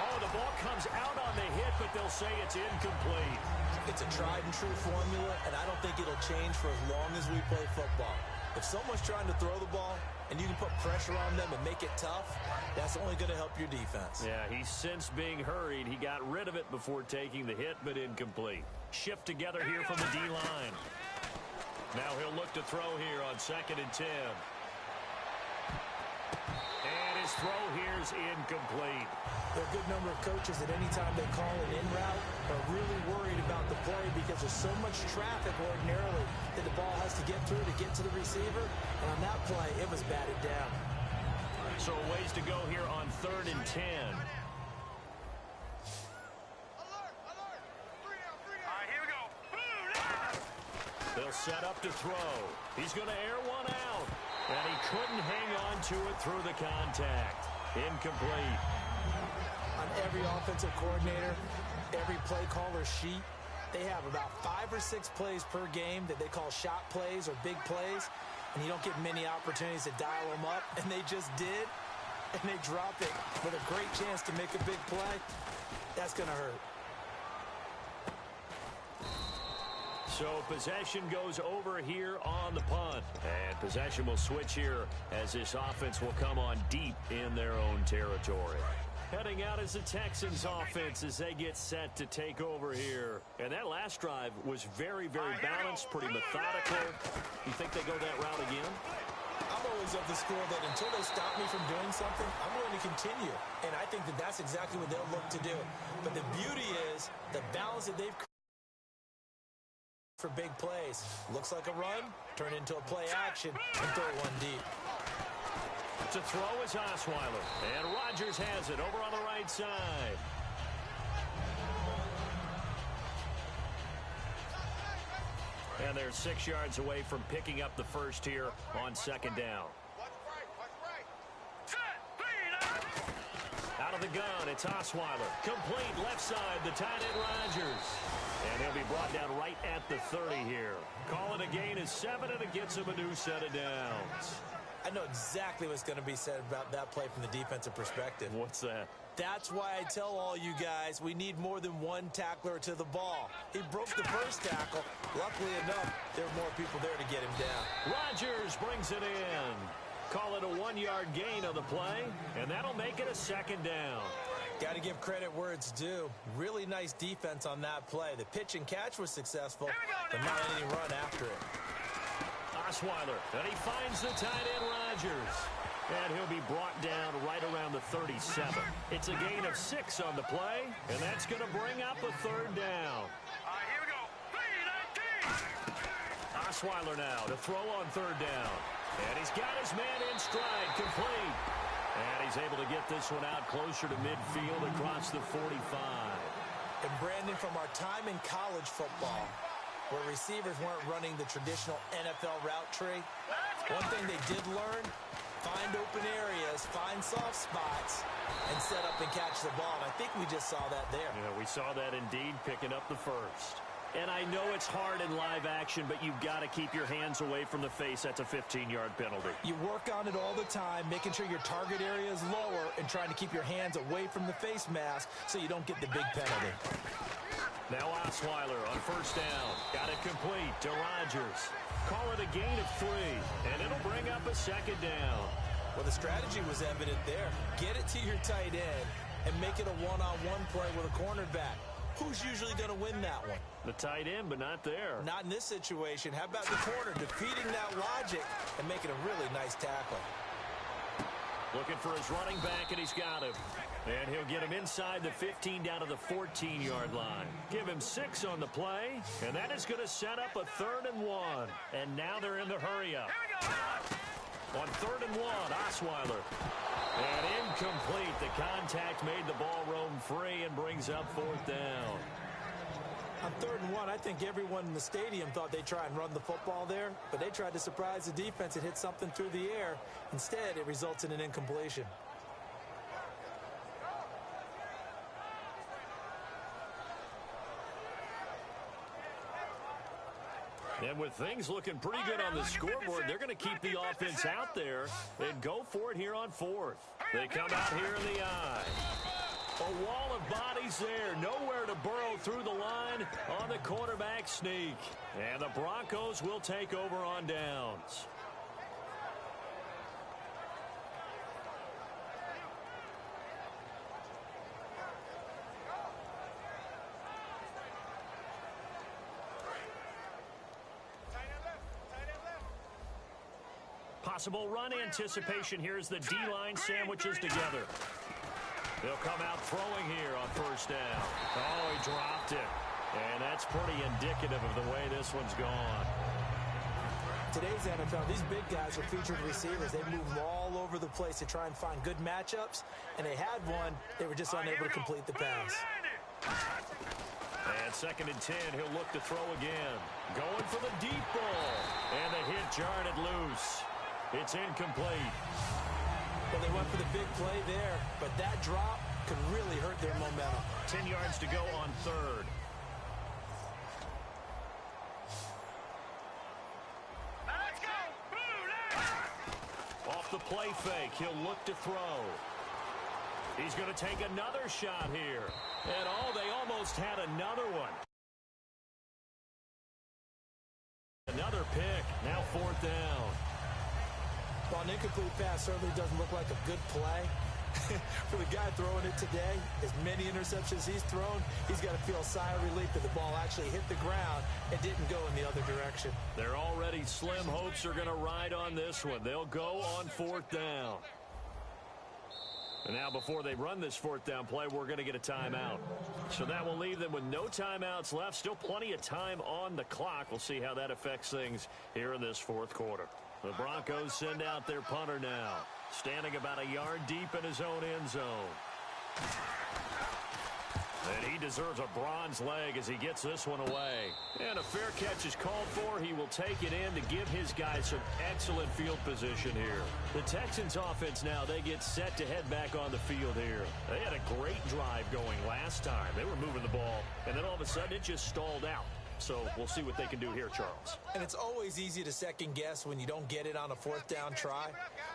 Oh, the ball comes out on the hit, but they'll say it's incomplete. It's a tried-and-true formula, and I don't think it'll change for as long as we play football. If someone's trying to throw the ball and you can put pressure on them and make it tough, that's only going to help your defense. Yeah, he's since being hurried. He got rid of it before taking the hit, but incomplete. Shift together here from the D-line. Now he'll look to throw here on 2nd and 10. And his throw here's incomplete. There are a good number of coaches that any time they call an in route are really worried about the play because there's so much traffic ordinarily that the ball has to get through to get to the receiver. And on that play, it was batted down. So a ways to go here on 3rd and 10. They'll set up to throw. He's going to air one out. And he couldn't hang on to it through the contact. Incomplete. On every offensive coordinator, every play caller sheet, they have about 5 or 6 plays per game that they call shot plays or big plays. And you don't get many opportunities to dial them up. And they just did. And they drop it with a great chance to make a big play. That's going to hurt. So possession goes over here on the punt. And possession will switch here as this offense will come on deep in their own territory. Heading out is the Texans offense as they get set to take over here. And that last drive was very, very balanced, pretty methodical. You think they go that route again? I'm always of the school that until they stop me from doing something, I'm going to continue. And I think that that's exactly what they'll look to do. But the beauty is the balance that they've created for big plays. Looks like a run, turn into a play action, and throw one deep. To throw is Osweiler. And Rodgers has it over on the right side. And they're 6 yards away from picking up the first here on 2nd down. Out of the gun, it's Osweiler. Complete left side, the tight end Rodgers. And he'll be brought down right at the 30 here. Calling a gain is 7, and it gets him a new set of downs. I know exactly what's going to be said about that play from the defensive perspective. What's that? That's why I tell all you guys we need more than one tackler to the ball. He broke the first tackle. Luckily enough, there were more people there to get him down. Rodgers brings it in. Call it a 1-yard gain on the play, and that'll make it a 2nd down. Got to give credit where it's due. Really nice defense on that play. The pitch and catch was successful, but not any run after it. Osweiler, and he finds the tight end Rodgers. And he'll be brought down right around the 37. It's a gain of 6 on the play, and that's going to bring up a 3rd down. Here we go. 3-19. Osweiler now to throw on 3rd down. And he's got his man in stride, complete. And he's able to get this one out closer to midfield across the 45. And Brandon, from our time in college football, where receivers weren't running the traditional NFL route tree, one thing they did learn, find open areas, find soft spots, and set up and catch the ball. And I think we just saw that there. Yeah, we saw that indeed, picking up the first. And I know it's hard in live action, but you've got to keep your hands away from the face. That's a 15-yard penalty. You work on it all the time, making sure your target area is lower and trying to keep your hands away from the face mask so you don't get the big penalty. Now Osweiler on 1st down. Got it complete to Rodgers. Call it a gain of 3, and it'll bring up a 2nd down. Well, the strategy was evident there. Get it to your tight end, and then and make it a one-on-one play with a cornerback. Who's usually going to win that one? The tight end, but not there. Not in this situation. How about the corner defeating that logic and making a really nice tackle? Looking for his running back, and he's got him. And he'll get him inside the 15 down to the 14-yard line. Give him 6 on the play, and that is going to set up a 3rd and 1. And now they're in the hurry-up. On 3rd and 1, Osweiler. And incomplete. The contact made the ball roam free and brings up 4th down. On 3rd and 1, I think everyone in the stadium thought they'd try and run the football there, but they tried to surprise the defense and hit something through the air. Instead, it results in an incompletion. And with things looking pretty good on the scoreboard, they're going to keep the offense out there and go for it here on 4th. They come out here in the eye. A wall of bodies there. Nowhere to burrow through the line on the quarterback sneak. And the Broncos will take over on downs. Possible run anticipation here as the D-line sandwiches together. They'll come out throwing here on 1st down. Oh, he dropped it. And that's pretty indicative of the way this one's gone. Today's NFL, these big guys are featured receivers. They move all over the place to try and find good matchups. And they had one. They were just unable to complete the pass. And 2nd and 10, he'll look to throw again. Going for the deep ball. And the hit jarred it loose. It's incomplete. Well, they went for the big play there, but that drop could really hurt their momentum. 10 yards to go on 3rd. Let's go. Off the play fake, he'll look to throw. He's going to take another shot here. And they almost had another one. Another pick. Now 4th down. Well, an incomplete pass certainly doesn't look like a good play. For the guy throwing it today, as many interceptions he's thrown, he's got to feel a sigh of relief that the ball actually hit the ground and didn't go in the other direction. Their already slim hopes are going to ride on this one. They'll go on 4th down. And now before they run this 4th down play, we're going to get a timeout. So that will leave them with no timeouts left. Still plenty of time on the clock. We'll see how that affects things here in this 4th quarter. The Broncos send out their punter now, standing about a yard deep in his own end zone. And he deserves a bronze leg as he gets this one away. And a fair catch is called for. He will take it in to give his guys some excellent field position here. The Texans offense now, they get set to head back on the field here. They had a great drive going last time. They were moving the ball, and then all of a sudden it just stalled out. So we'll see what they can do here, Charles. And it's always easy to second guess when you don't get it on a 4th down try.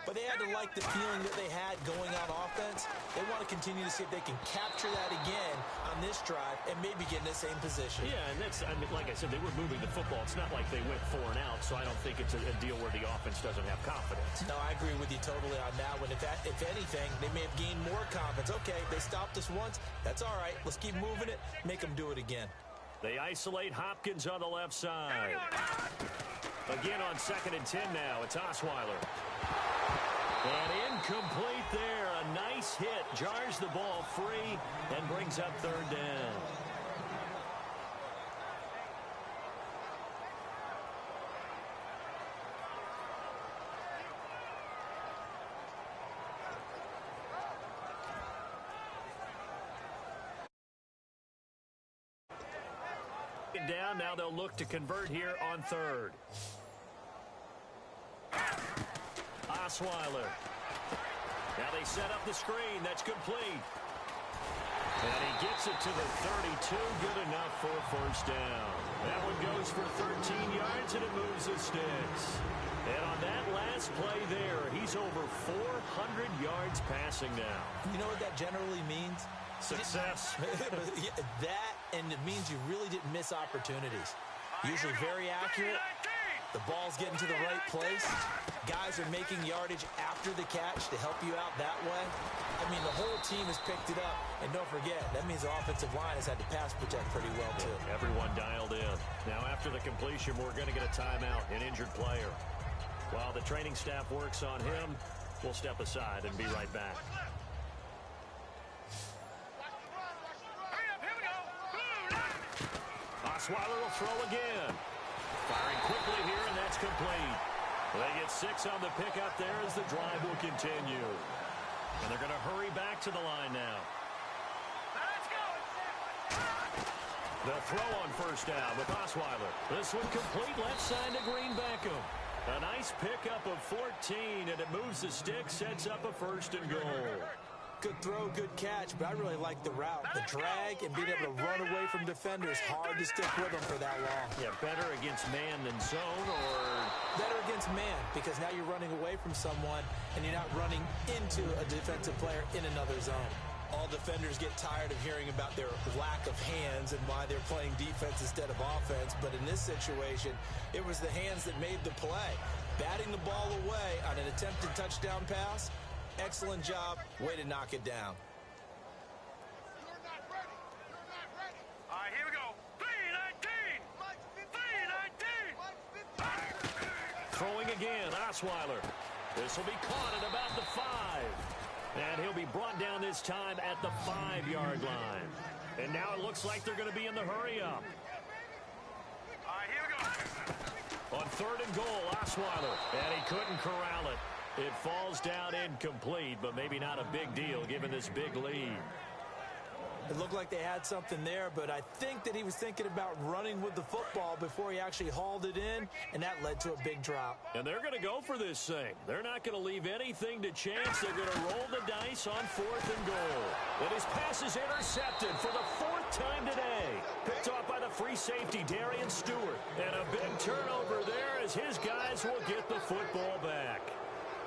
But they had to like the feeling that they had going on offense. They want to continue to see if they can capture that again on this drive and maybe get in the same position. Yeah, and that's, like I said, they were moving the football. It's not like they went 4 and out, so I don't think it's a deal where the offense doesn't have confidence. No, I agree with you totally on that one. If anything, they may have gained more confidence. Okay, they stopped us once. That's all right. Let's keep moving it. Make them do it again. They isolate Hopkins on the left side. Again on 2nd and 10 now. It's Osweiler. And incomplete there. A nice hit. Jars the ball free and brings up 3rd down. Down. Now they'll look to convert here on 3rd. Osweiler. Now they set up the screen. That's complete. And he gets it to the 32. Good enough for 1st down. That one goes for 13 yards, and it moves the sticks. And on that last play there, he's over 400 yards passing now. You know what that generally means? Success. That, and it means you really didn't miss opportunities. Usually very accurate, The ball's getting to the right place. Guys are making yardage after the catch to help you out that way. I mean, the whole team has picked it up. And don't forget, that means the offensive line has had to pass protect pretty well, too. Everyone dialed in. Now, after the completion, we're going to get a timeout, an injured player. While the training staff works on him, we'll step aside and be right back. Osweiler will throw again. Firing quickly here, and that's complete. They get 6 on the pickup there as the drive will continue. And they're going to hurry back to the line now. The throw on first down with Osweiler. This one complete left side to Greenbackham. A nice pickup of 14, and it moves the stick, sets up a 1st and goal. Good throw, good catch, but I really like the route. The drag and being able to run away from defenders, hard to stick with them for that long. Yeah, better against man than zone, or... Better against man, because now you're running away from someone, and you're not running into a defensive player in another zone. All defenders get tired of hearing about their lack of hands and why they're playing defense instead of offense, but in this situation, it was the hands that made the play. Batting the ball away on an attempted touchdown pass, excellent job, way to knock it down. You're not ready. You're not ready. All right, here we go. 3-19. 3-19. Throwing again, Osweiler. This will be caught at about the 5. And he'll be brought down this time at the 5-yard line. And now it looks like they're going to be in the hurry-up. All right, here we go. On 3rd and goal, Osweiler. And he couldn't corral it. It falls down incomplete, but maybe not a big deal given this big lead. It looked like they had something there, but I think that he was thinking about running with the football before he actually hauled it in, and that led to a big drop. And they're going to go for this thing. They're not going to leave anything to chance. They're going to roll the dice on 4th and goal. And his pass is intercepted for the 4th time today. Picked off by the free safety, Darian Stewart. And a big turnover there as his guys will get the football back.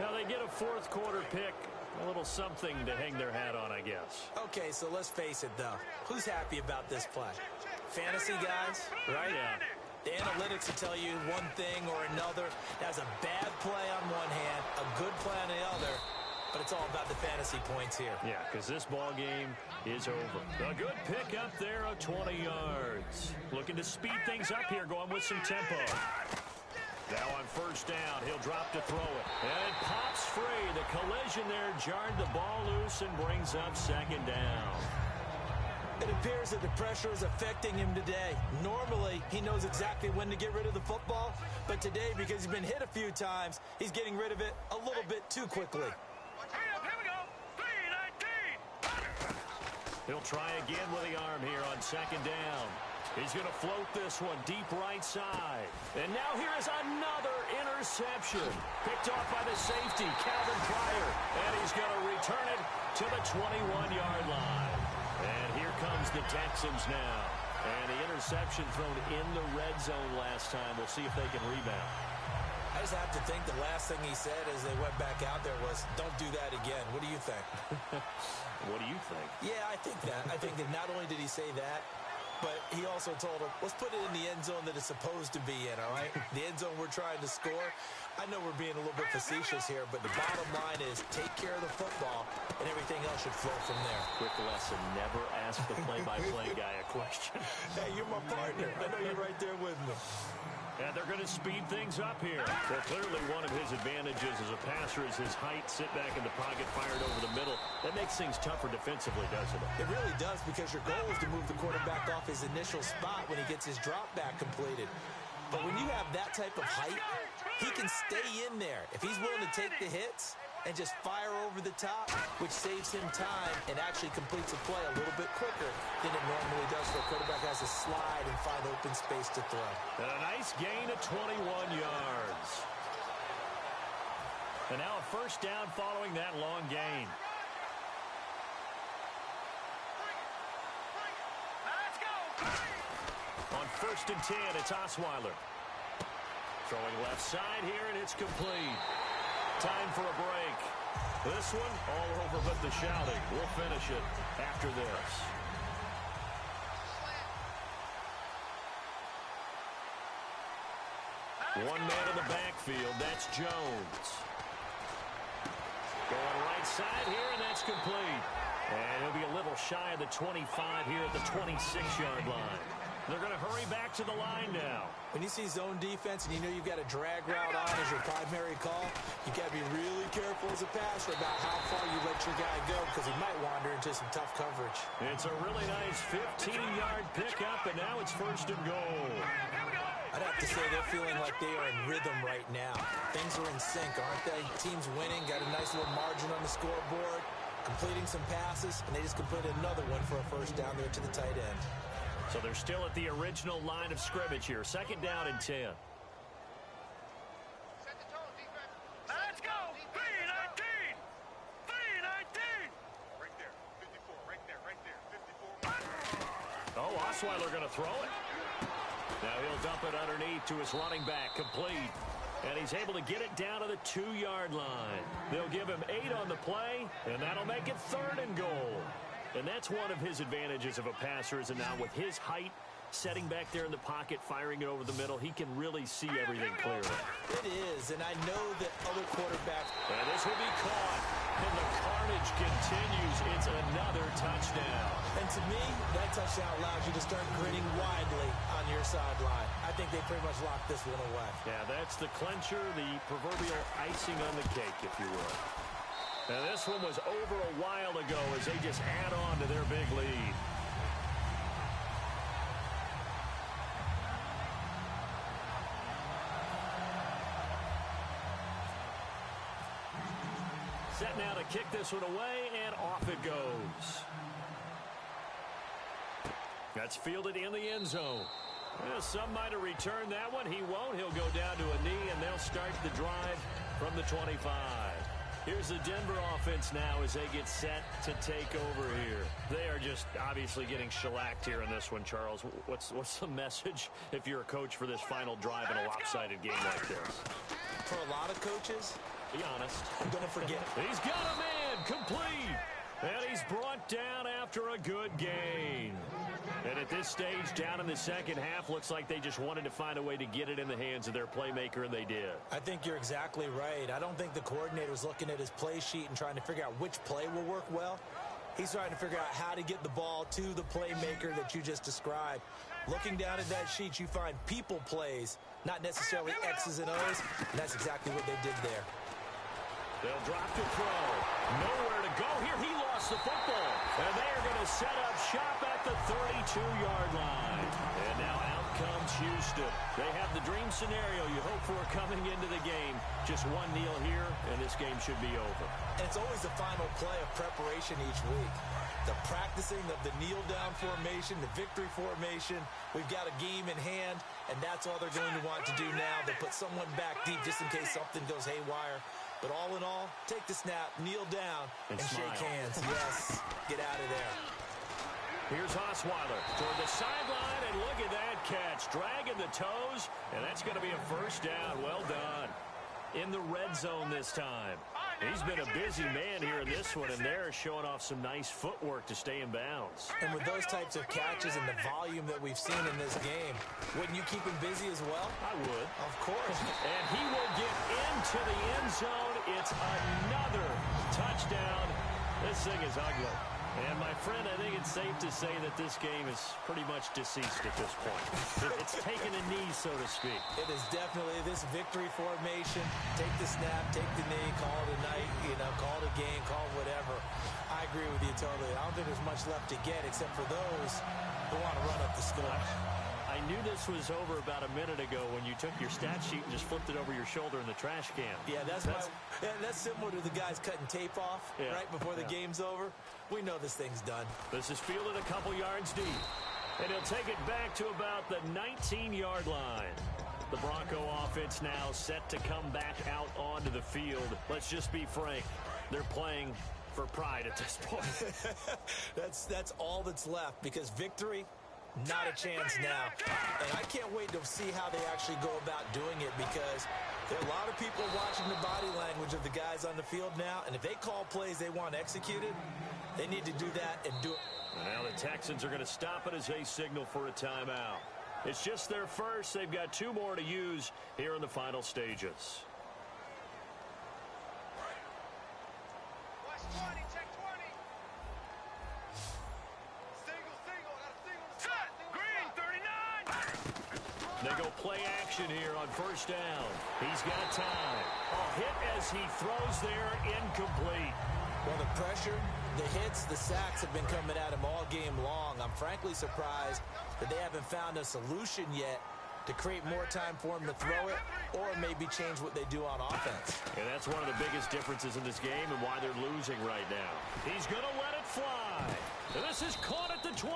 Now they get a 4th quarter pick. A little something to hang their hat on, I guess. Okay, so let's face it, though. Who's happy about this play? Fantasy guys, right? Yeah. The analytics will tell you one thing or another. That's a bad play on one hand, a good play on the other, but it's all about the fantasy points here. Yeah, because this ball game is over. A good pick up there of 20 yards. Looking to speed things up here, going with some tempo. Now on 1st down, he'll drop to throw it. And it pops free. The collision there jarred the ball loose and brings up 2nd down. It appears that the pressure is affecting him today. Normally, he knows exactly when to get rid of the football, but today, because he's been hit a few times, he's getting rid of it a little bit too quickly. Here we go. 3-19. He'll try again with the arm here on 2nd down. He's going to float this one deep right side. And now here is another interception. Picked off by the safety, Calvin Pryor. And he's going to return it to the 21-yard line. And here comes the Texans now. And the interception thrown in the red zone last time. We'll see if they can rebound. I just have to think the last thing he said as they went back out there was, don't do that again. What do you think? What do you think? Yeah, I think that. I think that not only did he say that, but he also told him, let's put it in the end zone that it's supposed to be in, all right? The end zone we're trying to score. I know we're being a little bit facetious here, but the bottom line is take care of the football, and everything else should flow from there. Quick lesson, never ask the play-by-play guy a question. Hey, you're my partner. I know you're right there with me. And they're going to speed things up here. Well, clearly one of his advantages as a passer is his height, sit back in the pocket, fired over the middle. That makes things tougher defensively, doesn't it? It really does, because your goal is to move the quarterback off his initial spot when he gets his drop back completed. But when you have that type of height, he can stay in there. If he's willing to take the hits and just fire over the top, which saves him time and actually completes a play a little bit quicker than it normally does, so the quarterback has to slide and find open space to throw. And a nice gain of 21 yards. And now a 1st down following that long gain. Let's go. On 1st and 10, it's Osweiler. Throwing left side here, and it's complete. Time for a break. This one all over but the shouting. We'll finish it after this. Let's One man in the backfield. That's Jones. Going right side here, and that's complete. And he'll be a little shy of the 25 here at the 26-yard line. They're going to hurry back to the line now. When you see zone defense and you know you've got a drag route on as your primary call, you got to be really careful as a passer about how far you let your guy go because he might wander into some tough coverage. It's a really nice 15-yard pickup, and now it's first and goal. I'd have to say they're feeling like they are in rhythm right now. Things are in sync, aren't they? Team's winning, got a nice little margin on the scoreboard, completing some passes, and they just completed another one for a first down there to the tight end. So they're still at the original line of scrimmage here. Second down and 10. Set the tone, defense. Let's go. 3-19. 3-19. Right there. 54. Right there. Right there. 54. Oh, Osweiler going to throw it. Now he'll dump it underneath to his running back. Complete. And he's able to get it down to the 2-yard line. They'll give him 8 on the play, and that'll make it third and goal. And that's one of his advantages of a passer, is now with his height, setting back there in the pocket, firing it over the middle, he can really see everything clearly. It is, and I know that other quarterbacks... And this will be caught, and the carnage continues. It's another touchdown. And to me, that touchdown allows you to start grinning widely on your sideline. I think they pretty much locked this one away. Yeah, that's the clincher, the proverbial icing on the cake, if you will. Now, this one was over a while ago as they just add on to their big lead. Set now to kick this one away, and off it goes. That's fielded in the end zone. Well, some might have returned that one. He won't. He'll go down to a knee, and they'll start the drive from the 25. Here's the Denver offense now as they get set to take over here. They are just obviously getting shellacked here in this one, Charles. What's the message if you're a coach for this final drive in a lopsided game like this? For a lot of coaches, be honest. I'm going to forget. He's got a man complete. And he's brought down after a good gain. And at this stage, down in the second half, looks like they just wanted to find a way to get it in the hands of their playmaker, and they did. I think you're exactly right. I don't think the coordinator's looking at his play sheet and trying to figure out which play will work well. He's trying to figure out how to get the ball to the playmaker that you just described. Looking down at that sheet, you find people plays, not necessarily X's and O's, and that's exactly what they did there. They'll drop the throw. Nowhere to go here. He lost the football. And they are going to set up shop at the 32-yard line. And now out comes Houston. They have the dream scenario you hope for coming into the game. Just one kneel here, and this game should be over. And it's always the final play of preparation each week. The practicing of the kneel-down formation, the victory formation. We've got a game in hand, and that's all they're going to want to do now. They put someone back deep just in case something goes haywire. But all in all, take the snap, kneel down, and shake hands. Yes, get out of there. Here's Osweiler toward the sideline, and look at that catch. Dragging the toes, and that's going to be a first down. Well done. In the red zone this time. He's been a busy man here in this one, and they're showing off some nice footwork to stay in bounds. And with those types of catches and the volume that we've seen in this game, wouldn't you keep him busy as well? I would. Of course. And he will get into the end zone. It's another touchdown. This thing is ugly. And, my friend, I think it's safe to say that this game is pretty much deceased at this point. It's taken a knee, so to speak. It is definitely this victory formation. Take the snap, take the knee, call it a night, call it a game, call it whatever. I agree with you totally. I don't think there's much left to get except for those who want to run up the score. I knew this was over about a minute ago when you took your stat sheet and just flipped it over your shoulder in the trash can. Yeah, that's similar to the guys cutting tape off right before the game's over. We know this thing's done. This is fielded a couple yards deep. And he'll take it back to about the 19-yard line. The Bronco offense now set to come back out onto the field. Let's just be frank. They're playing for pride at this point. That's all that's left because victory, not a chance now. And I can't wait to see how they actually go about doing it because there are a lot of people watching the body language of the guys on the field now. And if they call plays they want executed, they need to do that and do it. And now the Texans are going to stop it as they signal for a timeout. It's just their first. They've got 2 more to use here in the final stages. Watch 20, check 20. Single, got a single. Set, green, 39. They go play action here on first down. He's got time. A hit as he throws there, incomplete. Well, the pressure, the hits, the sacks have been coming at him all game long. I'm frankly surprised that they haven't found a solution yet to create more time for him to throw it or maybe change what they do on offense. And that's one of the biggest differences in this game and why they're losing right now. He's going to let it fly. And this is caught at the 20.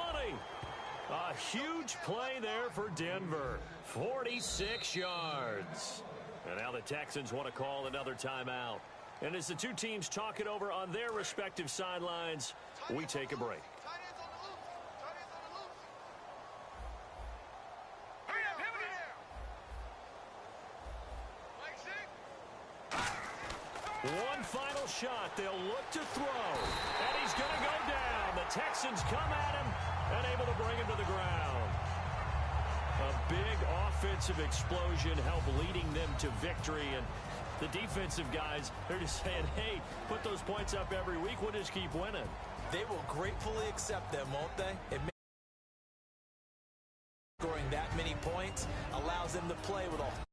A huge play there for Denver. 46 yards. And now the Texans want to call another timeout. And as the two teams talk it over on their respective sidelines, we take a break. Tight ends on the loose. Tight ends on the loose. Hurry up, hit me there. Mike, One final shot. They'll look to throw. And he's going to go down. The Texans come at him and able to bring him to the ground. A big offensive explosion helped leading them to victory. And the defensive guys, they're just saying, hey, put those points up every week. We'll just keep winning. They will gratefully accept them, won't they? Scoring that many points allows them to play with a